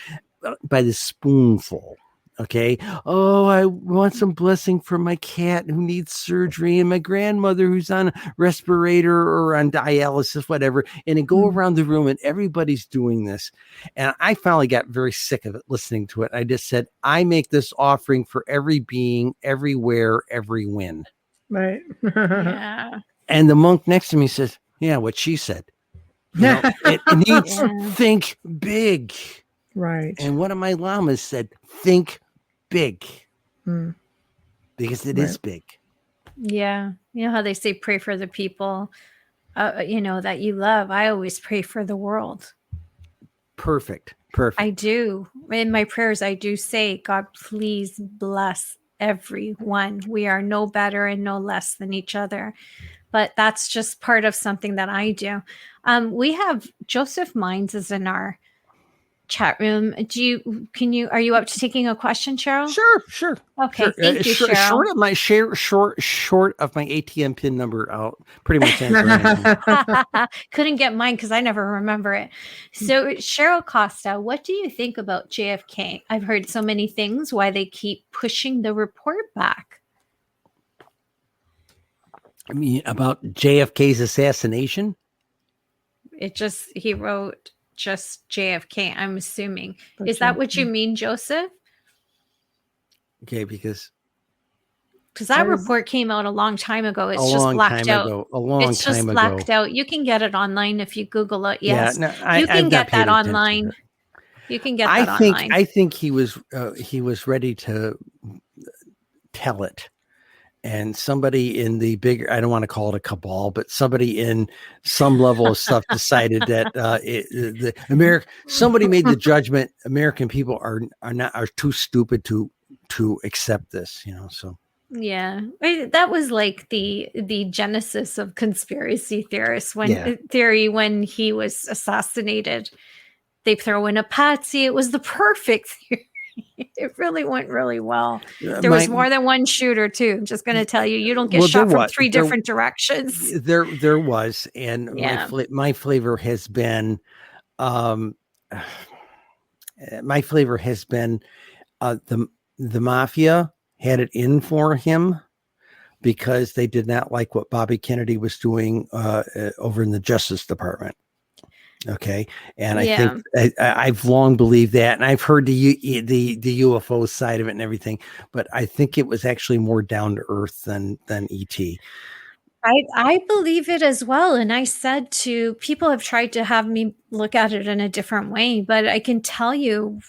by the spoonful. Okay. Oh, I want some blessing for my cat who needs surgery and my grandmother who's on a respirator or on dialysis, whatever. And then go around the room and everybody's doing this. And I finally got very sick of it, listening to it. I just said, I make this offering for every being, everywhere, every win. Right. And the monk next to me says, yeah, what she said. It needs think big. Right. And one of my lamas said, think big. Because it is big. Yeah. You know how they say pray for the people, that you love. I always pray for the world. Perfect. I do. In my prayers, I do say, God, please bless everyone. We are no better and no less than each other. But that's just part of something that I do. We have Joseph Mines is in our chat room. Are you up to taking a question, Cheryl? Sure. Okay. Thank you, Cheryl. Short of my ATM pin number, I'll pretty much answer anything. Couldn't get mine because I never remember it. So Cheryl Costa, what do you think about JFK? I've heard so many things, why they keep pushing the report back. I mean, about JFK's assassination? He wrote, just JFK, I'm assuming. But Is that what JFK. you mean, Joseph? Okay, because Because that That is- report came out a long time ago. a It's just long blacked time out. ago, a long It's just time ago. blacked out. You can get it online if you Google it. Yes, Yeah, no, you can I've not get paid that attention to online. it. You can get that online. I think he was ready to tell it, and somebody in the bigger, I don't want to call it a cabal, but somebody in some level of stuff decided that somebody made the judgment American people are too stupid to accept this, so. Yeah, that was like the genesis of conspiracy theorists when he was assassinated. They throw in a patsy. It was the perfect theory. It really went really well. There was more than one shooter too. I'm just going to tell you, you don't get shot from three different directions. There was, and Yeah. my flavor has been, the mafia had it in for him because they did not like what Bobby Kennedy was doing over in the Justice Department. Okay, and I think I've long believed that, and I've heard the UFO side of it and everything, but I think it was actually more down to earth than ET. I believe it as well. And I said to people have tried to have me look at it in a different way, but I can tell you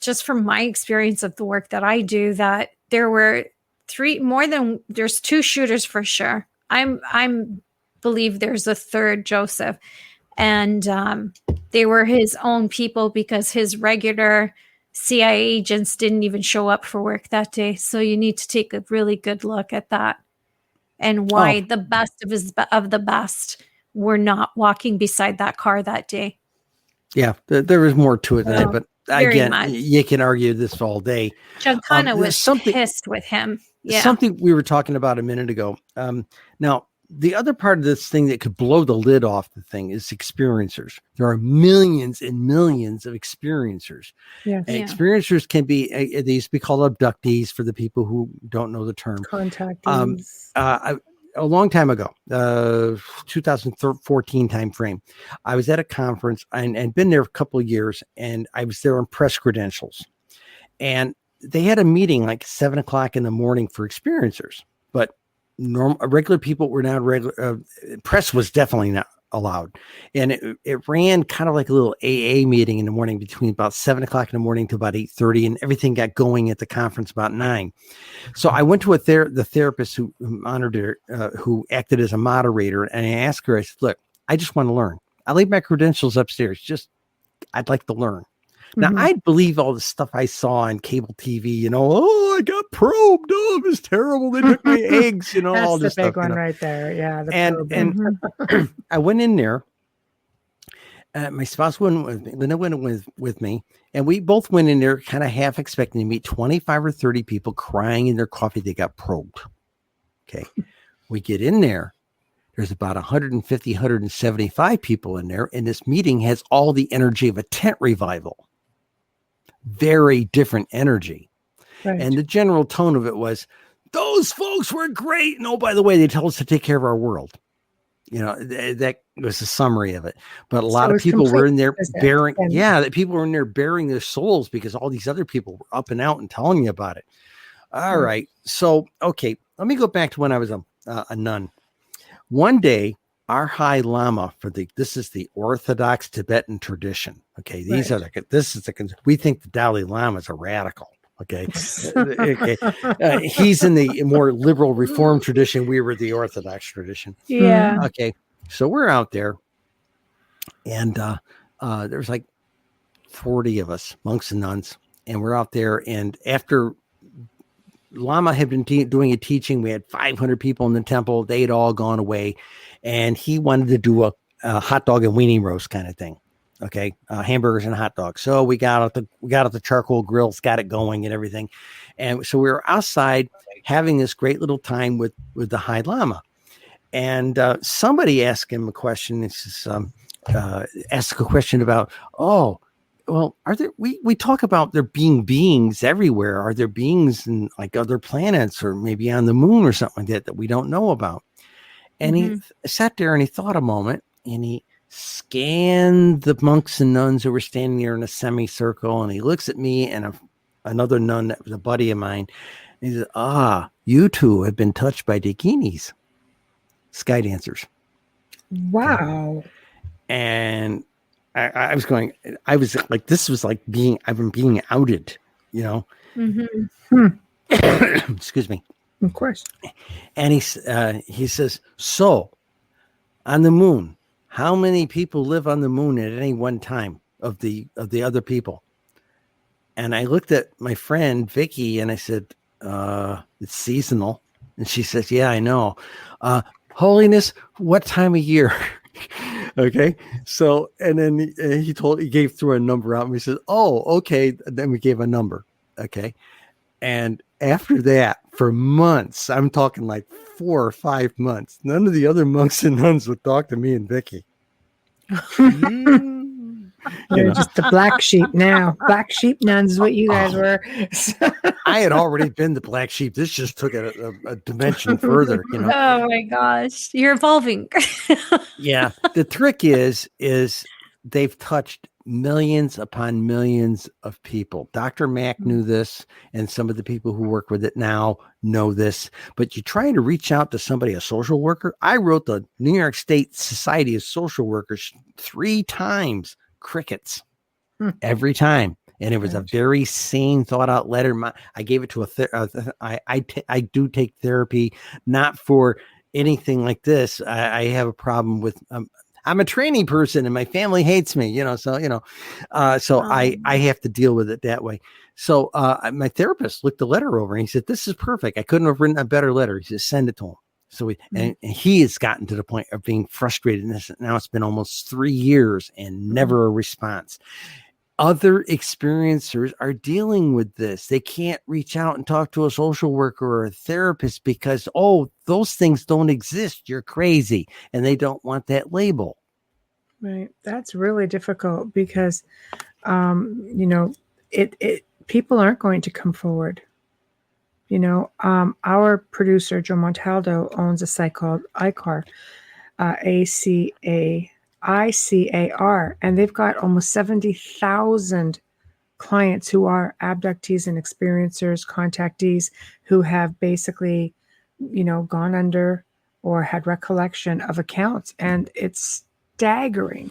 just from my experience of the work that I do that there were there's two shooters for sure. I'm believe there's a third, Joseph, and they were his own people because his regular CIA agents didn't even show up for work that day. So you need to take a really good look at that. And why the best of the best were not walking beside that car that day. Yeah, there was more to it than that, but again, much. You can argue this all day. Giancana was pissed with him. Yeah. Something we were talking about a minute ago. Now, the other part of this thing that could blow the lid off the thing is experiencers. There are millions and millions of experiencers. Yes. And experiencers can be, they used to be called abductees for the people who don't know the term. Contactees. A long time ago, 2014 time frame, I was at a conference and been there a couple of years, and I was there on press credentials. And they had a meeting like 7 o'clock in the morning for experiencers, but regular people were not regular. Press was definitely not allowed. And it ran kind of like a little AA meeting in the morning between about 7 o'clock in the morning to about 8:30, and everything got going at the conference about 9. So I went to the therapist who monitored, who acted as a moderator, and I asked her, I said, look, I just want to learn. I leave my credentials upstairs. I'd like to learn. Now, I'd believe all the stuff I saw on cable TV, I got probed. Oh, it was terrible. They took my eggs, That's all this the big stuff. one right there. Yeah. And I went in there. My spouse went with me. Linda went with me. And we both went in there kind of half expecting to meet 25 or 30 people crying in their coffee. They got probed. Okay. We get in there. There's about 150, 175 people in there. And this meeting has all the energy of a tent revival. Very different energy. Right. And the general tone of it was, those folks were great. And by the way, they told us to take care of our world. That was the summary of it. But a lot of people were in there bearing, people were in there bearing their souls because all these other people were up and out and telling you about it. All right. So, okay, let me go back to when I was a nun. One day, our High Lama this is the Orthodox Tibetan tradition. Okay, we think the Dalai Lama is a radical. Okay, he's in the more liberal Reform tradition. We were the Orthodox tradition. Yeah. Okay, so we're out there, and there's like 40 of us, monks and nuns, and we're out there. And after Lama had been doing a teaching, we had 500 people in the temple. They had all gone away, and he wanted to do a hot dog and weenie roast kind of thing. Okay, hamburgers and hot dogs. So we got out the charcoal grills, got it going and everything, and so we were outside having this great little time with the High Lama, and somebody asked him a question. Asked a question about, well, are there? We talk about there being beings everywhere. Are there beings in like other planets or maybe on the moon or something like that we don't know about? And he sat there and he thought a moment, and he scanned the monks and nuns who were standing there in a semicircle, and he looks at me and another nun that was a buddy of mine. And he said, you two have been touched by dakinis, sky dancers. Wow. Okay. And I was like, this was like I've been being outed, you know? Excuse me. Of course. And he says, so on the moon, how many people live on the moon at any one time of the other people? And I looked at my friend Vicky and I said, it's seasonal. And she says, yeah, I know. Holiness, what time of year? Okay. So, and then he gave through a number out and he said, oh, okay. Then we gave a number. Okay. And after that, for months, I'm talking like 4 or 5 months, none of the other monks and nuns would talk to me and Vicky. You're just the black sheep now. Black sheep nuns is what you guys were. I had already been the black sheep. This just took a dimension further, you know. Oh my gosh, you're evolving. Yeah. The trick is they've touched millions upon millions of people. Dr. Mack knew this, and some of the people who work with it now know this. But you try to reach out to somebody, a social worker. I wrote the New York State Society of Social Workers 3 times. Crickets every time. And it was a very sane, thought out letter. I gave it to I do take therapy, not for anything like this. I have a problem with, I'm a training person and my family hates me, you know, so, you know, I have to deal with it that way. So my therapist looked the letter over and he said, this is perfect. I couldn't have written a better letter. He said, send it to him. So and he has gotten to the point of being frustrated in this. Now it's been almost 3 years and never a response. Other experiencers are dealing with this. They can't reach out and talk to a social worker or a therapist because, those things don't exist. You're crazy. And they don't want that label. Right. That's really difficult because, you know, people aren't going to come forward. You know, our producer, Joe Montaldo, owns a site called ICAR, ICAR, and they've got almost 70,000 clients who are abductees and experiencers, contactees who have basically, you know, gone under or had recollection of accounts. And it's staggering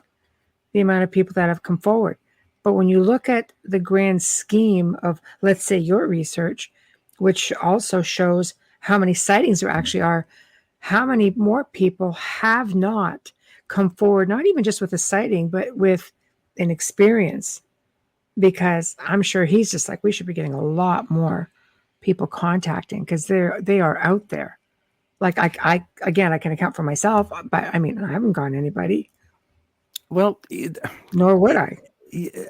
the amount of people that have come forward. But when you look at the grand scheme of, let's say, your research, which also shows how many sightings there actually are, how many more people have not come forward, not even just with a sighting, but with an experience. Because I'm sure he's just like, we should be getting a lot more people contacting because they are out there. Like I can account for myself, but I mean, I haven't gotten anybody. Well, Nor would I.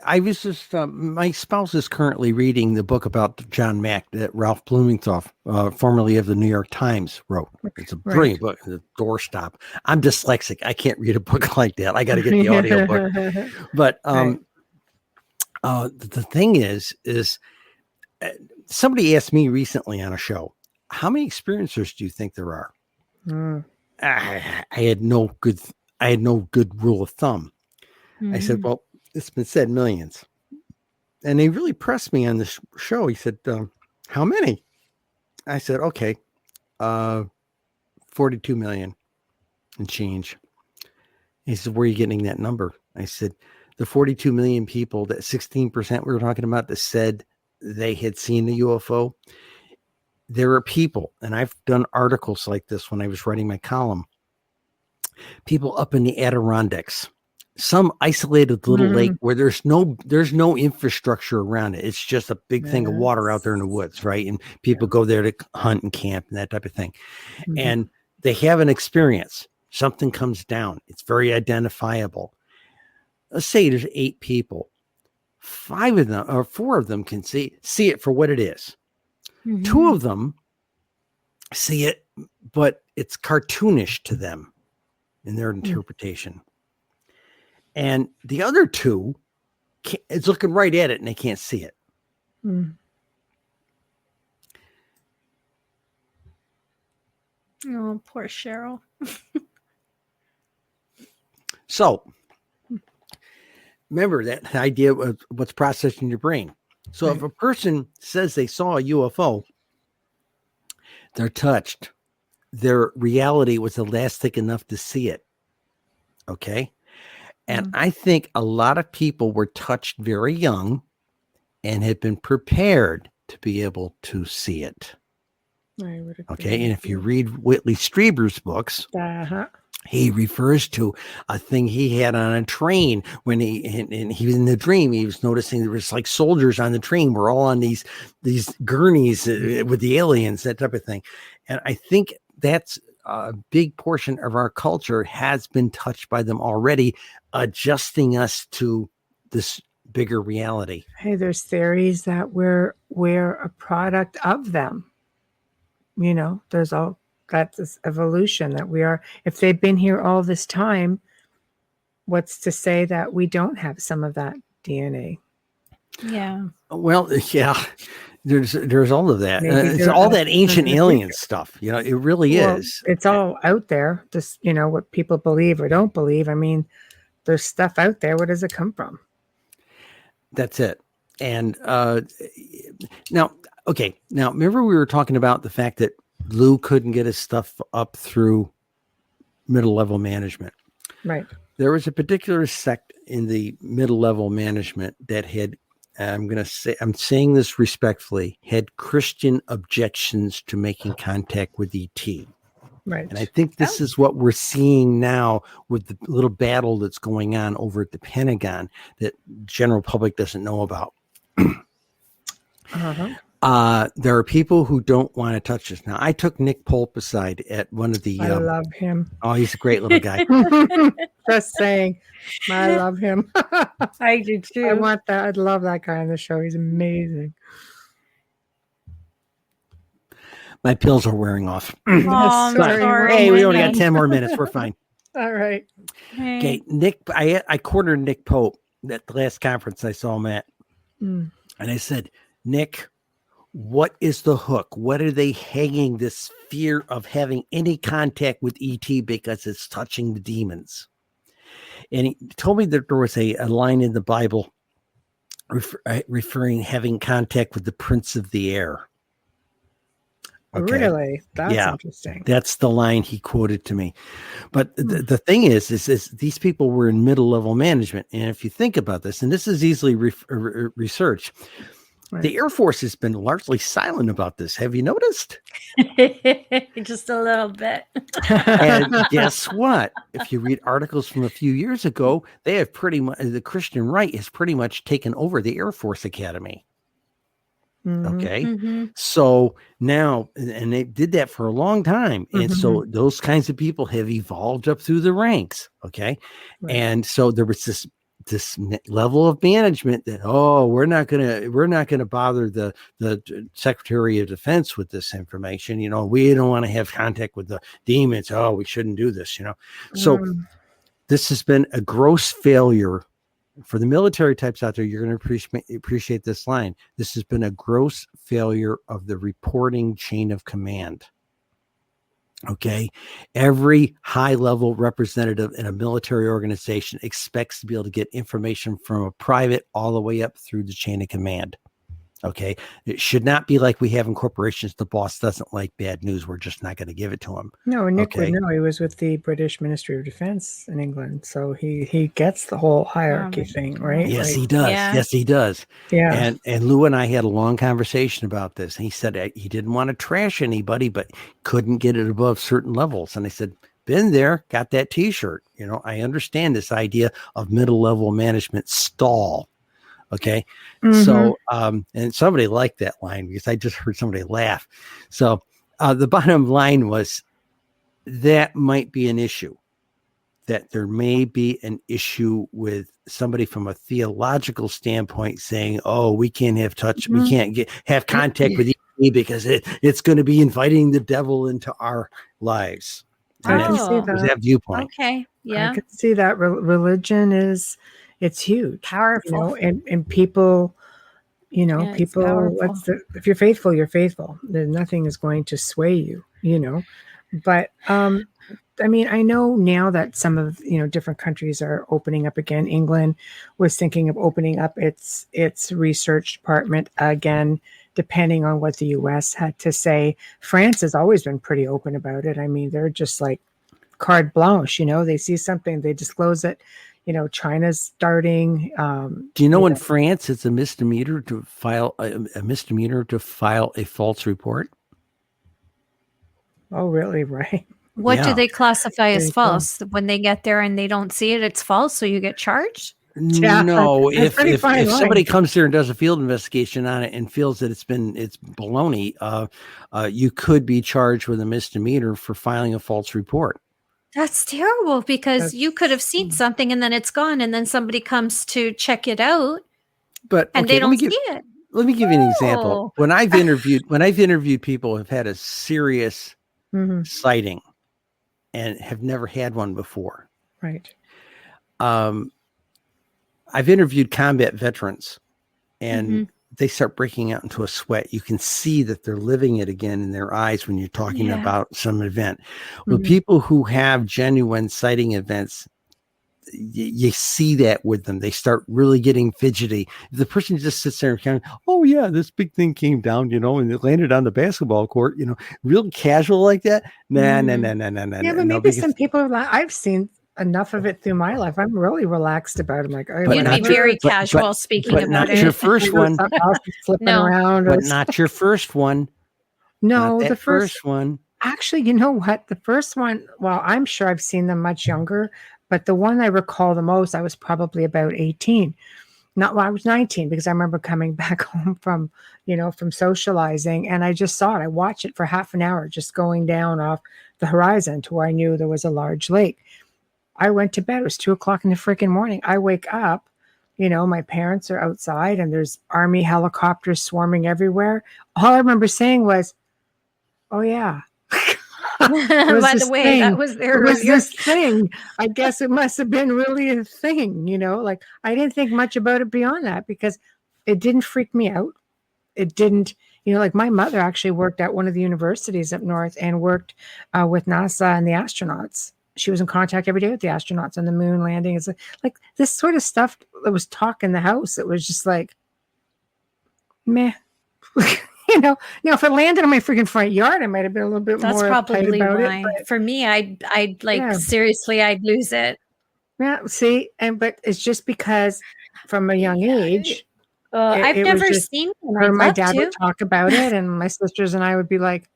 I was just, my spouse is currently reading the book about John Mack that Ralph Blumenthal, formerly of the New York Times, wrote. It's a brilliant book, The Doorstop. I'm dyslexic. I can't read a book like that. I got to get the audio book. But the thing is somebody asked me recently on a show, how many experiencers do you think there are? I had no good rule of thumb. I said, well, it's been said millions. And he really pressed me on this show. He said, how many? I said, okay, 42 million and change. He said, where are you getting that number? I said, the 42 million people, that 16% we were talking about that said they had seen the UFO. There are people, and I've done articles like this when I was writing my column, people up in the Adirondacks, some isolated little lake where there's no infrastructure around it. It's just a big thing of water out there in the woods, right? And people go there to hunt and camp and that type of thing. And they have an experience. Something comes down. It's very identifiable. Let's say there's 8 people. 5 of them or 4 of them can see it for what it is. 2 of them see it, but it's cartoonish to them in their interpretation. And the other 2 it's looking right at it and they can't see it. Oh, poor Cheryl. So remember that idea of what's processed in your brain. So if a person says they saw a UFO, they're touched. Their reality was elastic enough to see it. Okay. And I think a lot of people were touched very young and had been prepared to be able to see it. I would agree. Okay. And if you read Whitley Strieber's books, he refers to a thing he had on a train when he was in the dream. He was noticing there was like soldiers on the train. We're all on these gurneys with the aliens, that type of thing. And I think that's a big portion of our culture has been touched by them already, adjusting us to this bigger reality. Hey, there's theories that we're a product of them. You know, there's all that's this evolution that we are. If they've been here all this time, what's to say that we don't have some of that DNA? Yeah. Well, yeah. There's all of that. It's all that ancient alien stuff. You know, it really is. It's all out there. Just, you know, what people believe or don't believe. I mean, there's stuff out there. Where does it come from? That's it. And now, remember we were talking about the fact that Lou couldn't get his stuff up through middle level management. Right. There was a particular sect in the middle level management that had, I'm saying this respectfully, had Christian objections to making contact with ET. Right. And I think this is what we're seeing now with the little battle that's going on over at the Pentagon that general public doesn't know about. There are people who don't want to touch this. Now, I took Nick Pope aside at one of the... I love him. Oh, he's a great little guy. Just saying. I love him. I do too. I want that. I'd love that guy on the show. He's amazing. My pills are wearing off. Oh, I'm sorry. Hey, we only got 10 more minutes. We're fine. All right. Okay, Nick, I cornered Nick Pope at the last conference I saw him at. And I said, Nick, what is the hook? What are they hanging this fear of having any contact with ET because it's touching the demons? And he told me that there was a line in the Bible referring having contact with the Prince of the Air. Okay. Really? That's interesting. That's the line he quoted to me. But the thing is these people were in middle level management. And if you think about this, and this is easily researched, the Air Force has been largely silent about this. Have you noticed? Just a little bit. And guess what? If you read articles from a few years ago, they have pretty much, the Christian right has pretty much taken over the Air Force Academy. Okay. So now, and they did that for a long time. And so those kinds of people have evolved up through the ranks. Okay. Right. And so there was this level of management that, we're not going to bother the Secretary of Defense with this information. You know, we don't want to have contact with the demons. We shouldn't do this, you know? So this has been a gross failure. For the military types out there, you're going to appreciate this line. This has been a gross failure of the reporting chain of command. Okay. Every high level representative in a military organization expects to be able to get information from a private all the way up through the chain of command. Okay. It should not be like we have in corporations. The boss doesn't like bad news. We're just not going to give it to him. No, Nick would know. He was with the British Ministry of Defense in England. So he gets the whole hierarchy thing, right? Yes, he does. Yeah. Yes, he does. Yeah. And Lou and I had a long conversation about this. He said he didn't want to trash anybody, but couldn't get it above certain levels. And I said, been there, got that t-shirt. You know, I understand this idea of middle level management stall. Okay. So, and somebody liked that line because I just heard somebody laugh. So, the bottom line was that might be an issue, that there may be an issue with somebody from a theological standpoint saying, we can't have touch. We can't have contact with ET because it's going to be inviting the devil into our lives. And I can see that viewpoint. Okay. Yeah. I can see that religion it's huge, powerful, and people, people. If you're faithful, you're faithful. Then nothing is going to sway you, But I mean, I know now that some of, different countries are opening up again. England was thinking of opening up its research department again, depending on what the US had to say. France has always been pretty open about it. I mean, they're just like carte blanche, they see something, they disclose it. China's starting. Do you know in France it's a misdemeanor to file a false report? Oh, really? Right. What do they classify as There you false? When they get there and they don't see it, it's false, so you get charged? Yeah, No, that's pretty if fine line. somebody comes here and does a field investigation on it and feels that it's baloney, you could be charged with a misdemeanor for filing a false report. That's terrible, because you could have seen something and then it's gone, and then somebody comes to check it out, But and they don't see it. Let me give you an example. When I've interviewed people who have had a serious sighting and have never had one before. Right. I've interviewed combat veterans, and they start breaking out into a sweat. You can see that they're living it again in their eyes when you're talking about some event. With people who have genuine sighting events, you see that with them. They start really getting fidgety. If the person just sits there and kind of, oh yeah, this big thing came down, and it landed on the basketball court, real casual like that. Nah. Yeah, but maybe some people, I've seen enough of it through my life. I'm really relaxed about it. I'm like, you'd be very casual speaking but about not it. your first one. Flipping around. But not your first one. No, not the first one. Actually, you know what? The first one, well, I'm sure I've seen them much younger, but the one I recall the most, I was probably about 18. I was 19, because I remember coming back home from socializing, and I just saw it. I watched it for half an hour, just going down off the horizon to where I knew there was a large lake. I went to bed. It was 2:00 in the freaking morning. I wake up, my parents are outside and there's Army helicopters swarming everywhere. All I remember saying was, oh yeah. By the way, that was there. It was this thing. I guess it must have been really a thing, like I didn't think much about it beyond that, because it didn't freak me out. It didn't, like my mother actually worked at one of the universities up north and worked with NASA and the astronauts. She was in contact every day with the astronauts on the moon landing. It's like this sort of stuff that was talk in the house. It was just like, meh. Now if it landed on my freaking front yard, I might have been a little bit That's more probably about why. it. But for me, I'd seriously, I'd lose it. Yeah, see, but it's just because from a young age, I've never seen one. Her, my dad would talk about it, and my sisters and I would be like,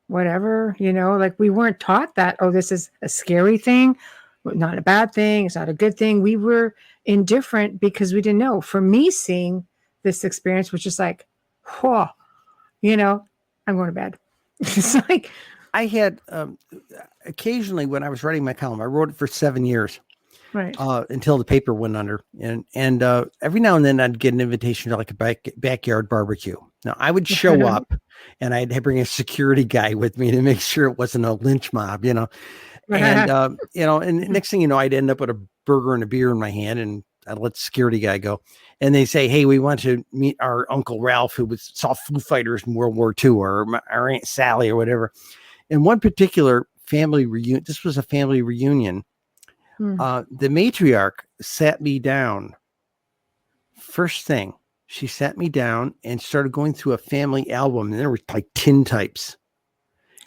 whatever, like we weren't taught that, oh, this is a scary thing, not a bad thing, it's not a good thing. We were indifferent because we didn't know. For me, seeing this experience was just like, I'm going to bed. It's like I had occasionally when I was writing my column, I wrote it for 7 years. Right. Until the paper went under, and every now and then I'd get an invitation to like a backyard barbecue. Now I would show up, and I'd bring a security guy with me to make sure it wasn't a lynch mob, and and next thing you know, I'd end up with a burger and a beer in my hand, and I'd let the security guy go, and they say, "Hey, we want to meet our Uncle Ralph, who saw Foo Fighters in World War II, or our Aunt Sally, or whatever." In one particular family reunion, this was a family reunion. The matriarch sat me down. First thing, she sat me down and started going through a family album, and there were like tintypes.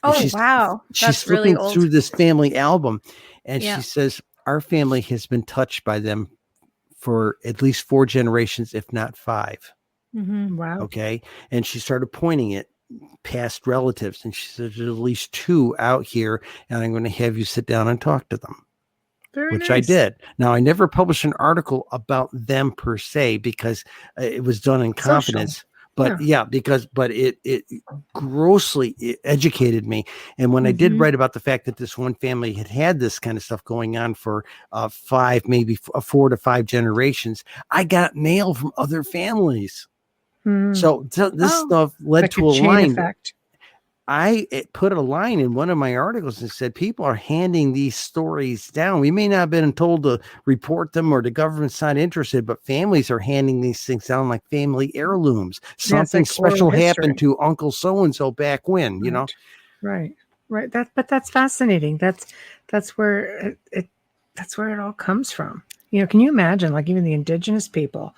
Oh, wow. She's flipping through this family album, and she says, our family has been touched by them for at least 4 generations, if not 5. Mm-hmm. Wow. Okay. And she started pointing at past relatives, and she said, there's at least 2 out here, and I'm going to have you sit down and talk to them. Which I did. Now, I never published an article about them per se, because it was done in confidence. Social. But but it grossly educated me. And when I did write about the fact that this one family had this kind of stuff going on for 5, maybe 4 to 5 generations, I got mail from other families. So this stuff led like to a line. Effect. I put a line in one of my articles and said, people are handing these stories down. We may not have been told to report them, or the government's not interested, but families are handing these things down like family heirlooms. Something like special happened to Uncle so-and-so back when, Right. Right. But that's fascinating. That's where that's where it all comes from. Can you imagine, like, even the indigenous people,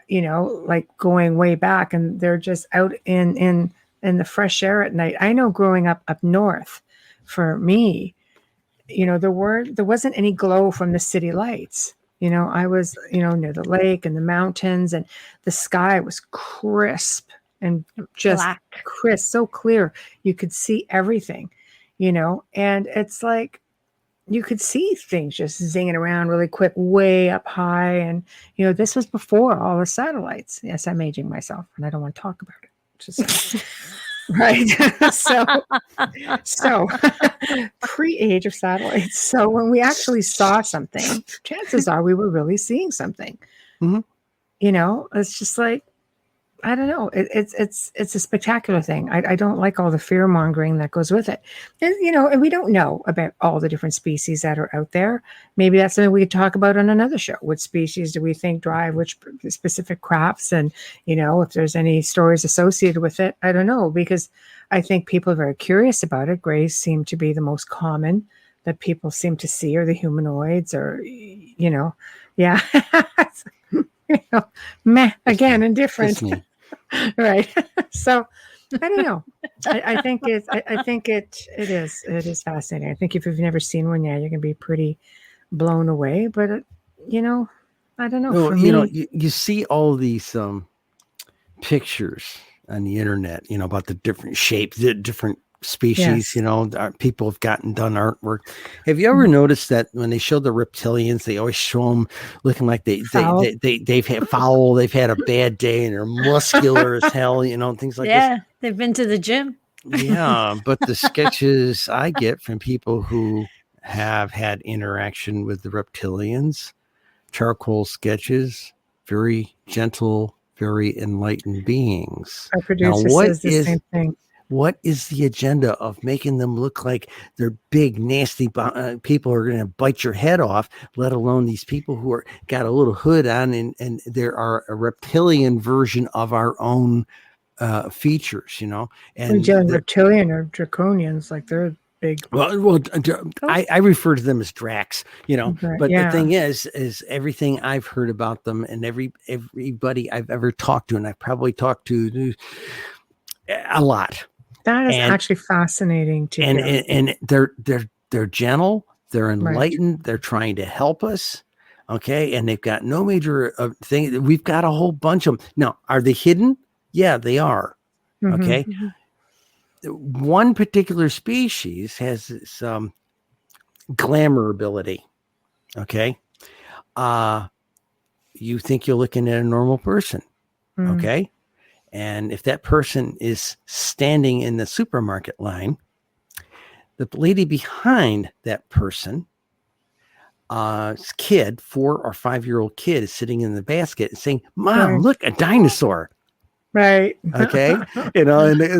like going way back, and they're just out in the fresh air at night. I know growing up north, for me, there wasn't any glow from the city lights. I was, near the lake and the mountains, and the sky was crisp and just Black. crisp, so clear. You could see everything, and it's like you could see things just zinging around really quick, way up high. And, this was before all the satellites. Yes, I'm aging myself and I don't want to talk about it. Just right. So pre-age of satellites. So when we actually saw something, chances are we were really seeing something. Mm-hmm. It's just like, I don't know. It's a spectacular thing. I don't like all the fear mongering that goes with it. And, and we don't know about all the different species that are out there. Maybe that's something we could talk about on another show. What species do we think drive which specific crafts? And, if there's any stories associated with it, I don't know, because I think people are very curious about it. Grays seem to be the most common that people seem to see, or the humanoids, or, yeah. Meh, again, indifferent. Right. So I don't know. I think it is fascinating. I think if you've never seen one yet, you're gonna be pretty blown away. But I don't know. Well, for me, you see all these pictures on the internet, about the different shapes, the different species. Yes. People have done artwork. Have you ever noticed that when they show the reptilians, they always show them looking like they've had foul, they've had a bad day, and they're muscular as hell, things like this. Yeah, they've been to the gym. Yeah, but the sketches I get from people who have had interaction with the reptilians, charcoal sketches, very gentle, very enlightened beings. our producer says the same thing. What is the agenda of making them look like they're big, nasty people who are going to bite your head off, let alone these people who are got a little hood on and there are a reptilian version of our own features, and reptilian or draconians, like they're big. Well, I refer to them as Dracs, but yeah. The thing is everything I've heard about them and everybody I've ever talked to, and I've probably talked to a lot. That is actually fascinating to hear. And they're gentle, they're enlightened, right. They're trying to help us. Okay. And they've got no major thing. We've got a whole bunch of them. Now, are they hidden? Yeah, they are. Mm-hmm. Okay. Mm-hmm. One particular species has this glamour ability. Okay. You think you're looking at a normal person. Mm-hmm. Okay. And if that person is standing in the supermarket line, the lady behind that person, kid, 4 or 5-year-old kid, is sitting in the basket and saying, "Mom, look, a dinosaur." Right. Okay. And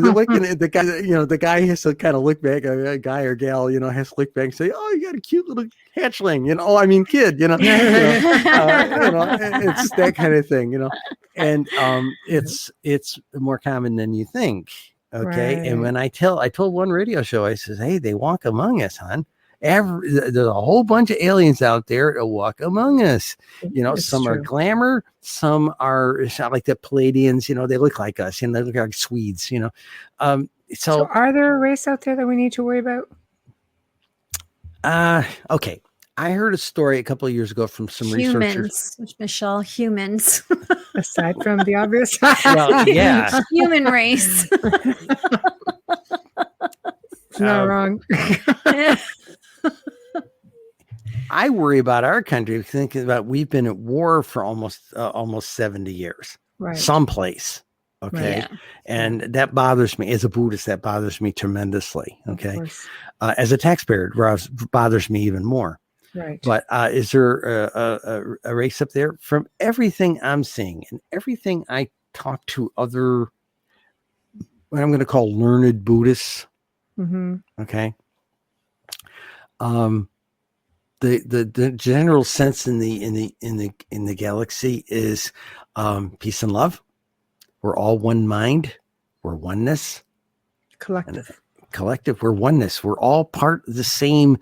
looking at the guy, the guy has to kind of look back, a guy or gal, has to look back and say, "Oh, you got a cute little hatchling, kid, it's that kind of thing, and it's more common than you think. Okay. Right. And when I told one radio show, I says, "Hey, they walk among us, hon. There's a whole bunch of aliens out there that walk among us. Some are glamour, some are like the Palladians, they look like us, they look like Swedes, So are there a race out there that we need to worry about? Okay. I heard a story a couple of years ago from some researchers. Michelle, humans. Aside from the obvious. Well, yeah. Human race. It's not wrong. I worry about our country thinking about we've been at war for almost 70 years, right? Someplace. Okay. Right, yeah. And that bothers me as a Buddhist. That bothers me tremendously. Okay. As a taxpayer, it bothers me even more. Right. But is there a race up there? From everything I'm seeing and everything I talk to other, what I'm going to call learned Buddhists. Mm-hmm. Okay. The general sense in the galaxy is peace and love. We're all one mind. We're oneness. Collective. collective. We're oneness. We're all part of the same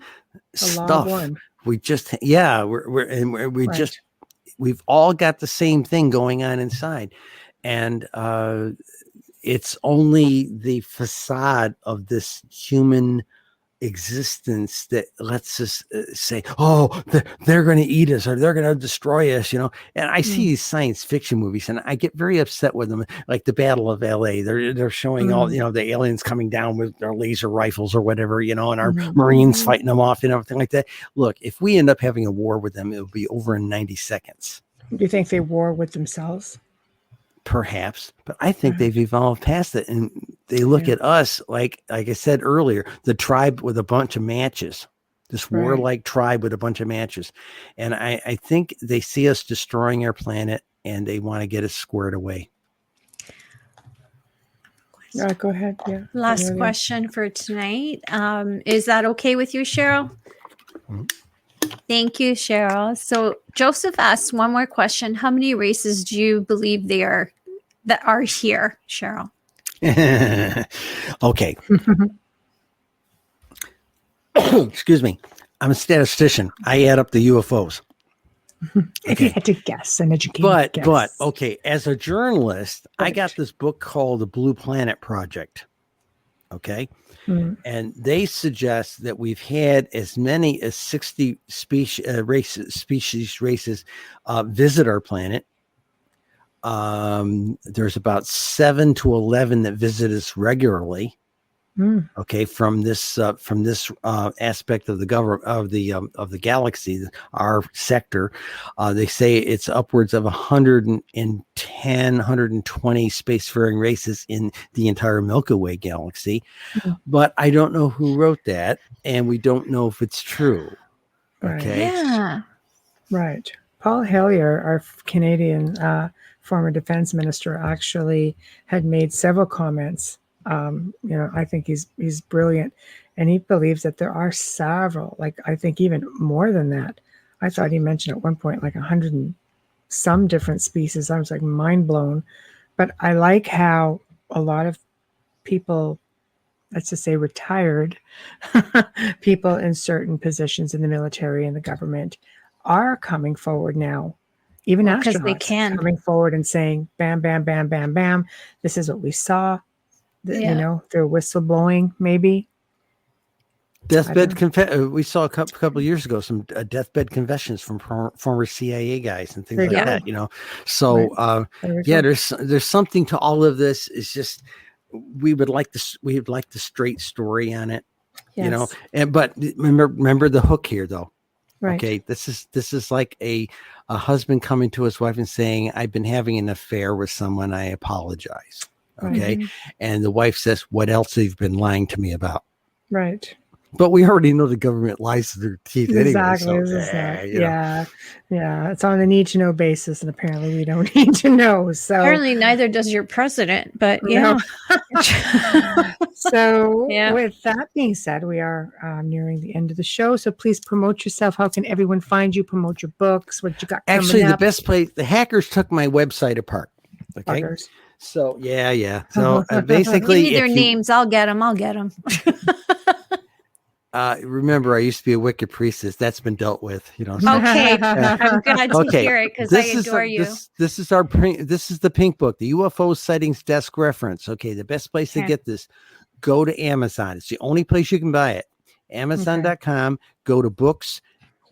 The law of stuff. one. We just, yeah, we Right. just, we've all got the same thing going on inside. And it's only the facade of this human existence that lets us say, oh, they're going to eat us or they're going to destroy us, And I see these science fiction movies and I get very upset with them, like the Battle of LA. They're showing all, the aliens coming down with their laser rifles or whatever, and our Marines fighting them off and everything like that. Look, if we end up having a war with them, it'll be over in 90 seconds. Do you think they war with themselves? Perhaps, but I think they've evolved past it, and they look at us like I said earlier, the tribe with a bunch of matches, this warlike tribe with a bunch of matches, and I think they see us destroying our planet, and they want to get us squared away. Go ahead. Yeah. Last question for tonight. Is that okay with you, Cheryl? Mm-hmm. Thank you, Cheryl. So Joseph asked one more question. How many races do you believe that are here, Cheryl? Okay. Excuse me. I'm a statistician. I add up the UFOs. If you had to guess, an educated guess. But okay, as a journalist, I got this book called The Blue Planet Project. Okay. And they suggest that we've had as many as 60 species races visit our planet. There's about 7 to 11 that visit us regularly. Okay, from this aspect of the government of the galaxy, our sector, they say it's upwards of 110, 120 spacefaring races in the entire Milky Way galaxy. But I don't know who wrote that, and we don't know if it's true. Okay, Yeah, right. Paul Hellyer, our Canadian former defense minister, actually had made several comments. I think he's brilliant, and he believes that there are several, like I think even more than that. I thought he mentioned at one point like 100 and some different species. I was like mind blown, but I like how a lot of people, let's just say retired people in certain positions in the military and the government, are coming forward now. Even because astronauts they can coming forward and saying, "Bam, bam, bam, bam, bam. This is what we saw." They're whistleblowing, maybe. Deathbed we saw a couple of years ago some deathbed confessions from former CIA guys and things like that. So there's something to all of this. It's just we would like the straight story on it, but remember the hook here though. Right. Okay, this is like a husband coming to his wife and saying, "I've been having an affair with someone. I apologize." Okay. And the wife says, "What else have you been lying to me about?" Right. But we already know the government lies to their teeth exactly. anyway. So, yeah. It's on a need to know basis, and apparently we don't need to know. So apparently neither does your president. But yeah. So with that being said, we are nearing the end of the show. So please promote yourself. How can everyone find you? Promote your books. What you got? Actually, the best place. The hackers took my website apart. Okay. Buggers. So So basically, give me their names. I'll get them. Remember, I used to be a Wicca priestess. That's been dealt with. Okay, I'm glad to hear it because I adore you. This is our this is the pink book, the UFO sightings desk reference. Okay, the best place to get this, go to Amazon. It's the only place you can buy it. Amazon.com. Go to books.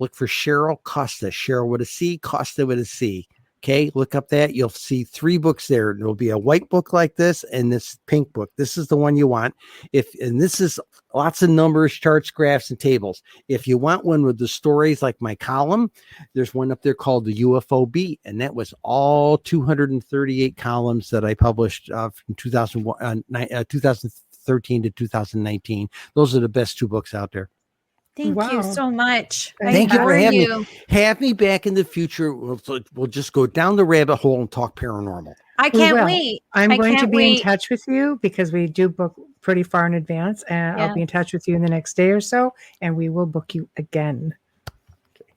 Look for Cheryl Costa. Cheryl with a C, Costa with a C. Okay, look up that. You'll see 3 books there. There'll be a white book like this and this pink book. This is the one you want. And this is lots of numbers, charts, graphs, and tables. If you want one with the stories like my column, there's one up there called the UFO Beat, and that was all 238 columns that I published from 2013 to 2019. Those are the best 2 books out there. Thank you so much. Thank you for having me. Have me back in the future. We'll just go down the rabbit hole and talk paranormal. I can't wait. I'm going to be in touch with you because we do book pretty far in advance, and I'll be in touch with you in the next day or so, and we will book you again.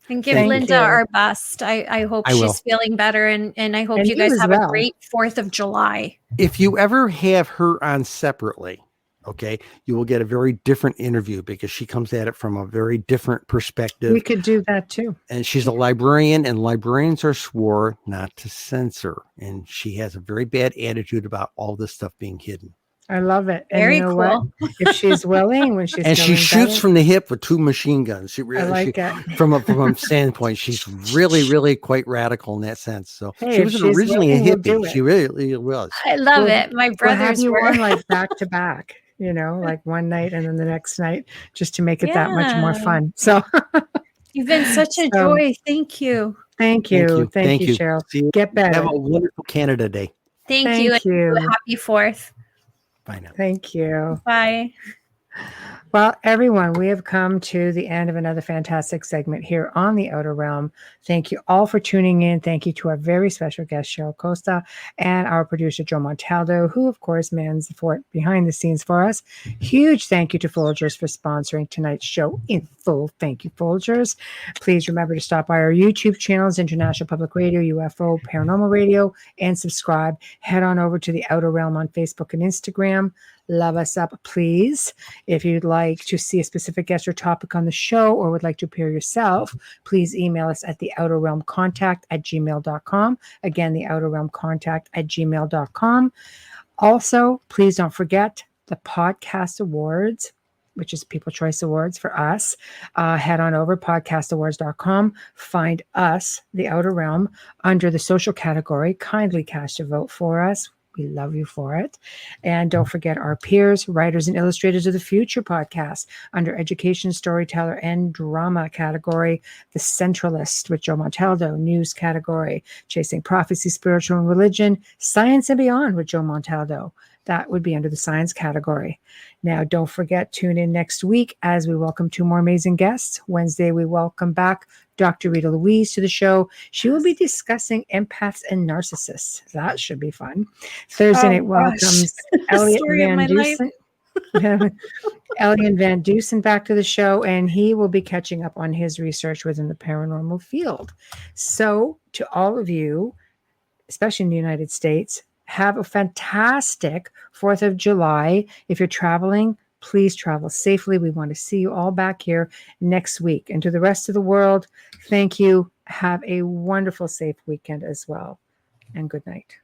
And give Linda our best. I hope she's feeling better, and I hope you guys have a great 4th of July. If you ever have her on separately, Okay. You will get a very different interview because she comes at it from a very different perspective. We could do that too. And she's a librarian, and librarians are swore not to censor. And she has a very bad attitude about all this stuff being hidden. I love it. And Very you know cool. what? If she's willing, when she's And she feeling shoots better, from the hip with 2 machine guns. She I really, like it. from a standpoint, she's really, really quite radical in that sense. So Hey, she if was she's originally willing, a we'll do hippie. it. She really was. I love We'll- it. My We'll have brothers you were. on like back to back, like one night and then the next night, just to make it that much more Yeah. fun. So You've been such a So- joy. Thank you. thank you. Thank you, Cheryl. See you. Get better. Have a wonderful Canada Day. Thank you. Thank And you. happy 4th. Bye now. Thank you. Bye. Well, everyone, we have come to the end of another fantastic segment here on the Outer Realm. Thank you all for tuning in. Thank you to our very special guest, Cheryl Costa, and our producer, Joe Montaldo, who, of course, mans the fort behind the scenes for us. Huge thank you to Folgers for sponsoring tonight's show in full. Thank you, Folgers. Please remember to stop by our YouTube channels, International Public Radio, UFO, Paranormal Radio, and subscribe. Head on over to the Outer Realm on Facebook and Instagram. Love us up, please. If you'd like to see a specific guest or topic on the show or would like to appear yourself, please email us at theouterrealmcontact@gmail.com. Again, theouterrealmcontact@gmail.com. Also, please don't forget the Podcast Awards, which is People Choice Awards for us. Head on over podcastawards.com. Find us, The Outer Realm, under the social category. Kindly cast your vote for us. We love you for it. And don't forget our peers, writers, and illustrators of the future podcast under education, storyteller, and drama category. The Centralist with Joe Montaldo, news category. Chasing Prophecy, Spiritual and Religion. Science and Beyond with Joe Montaldo. That would be under the science category. Now, don't forget, tune in next week as we welcome 2 more amazing guests. Wednesday, we welcome back Dr. Rita Louise to the show. She will be discussing empaths and narcissists. That should be fun. Thursday night welcomes Elliot Story of Van my life. Dusen. Elliot Van Dusen back to the show, and he will be catching up on his research within the paranormal field. So, to all of you, especially in the United States, have a fantastic 4th of July. If you're traveling, please travel safely. We want to see you all back here next week. And to the rest of the world, thank you. Have a wonderful, safe weekend as well. And good night.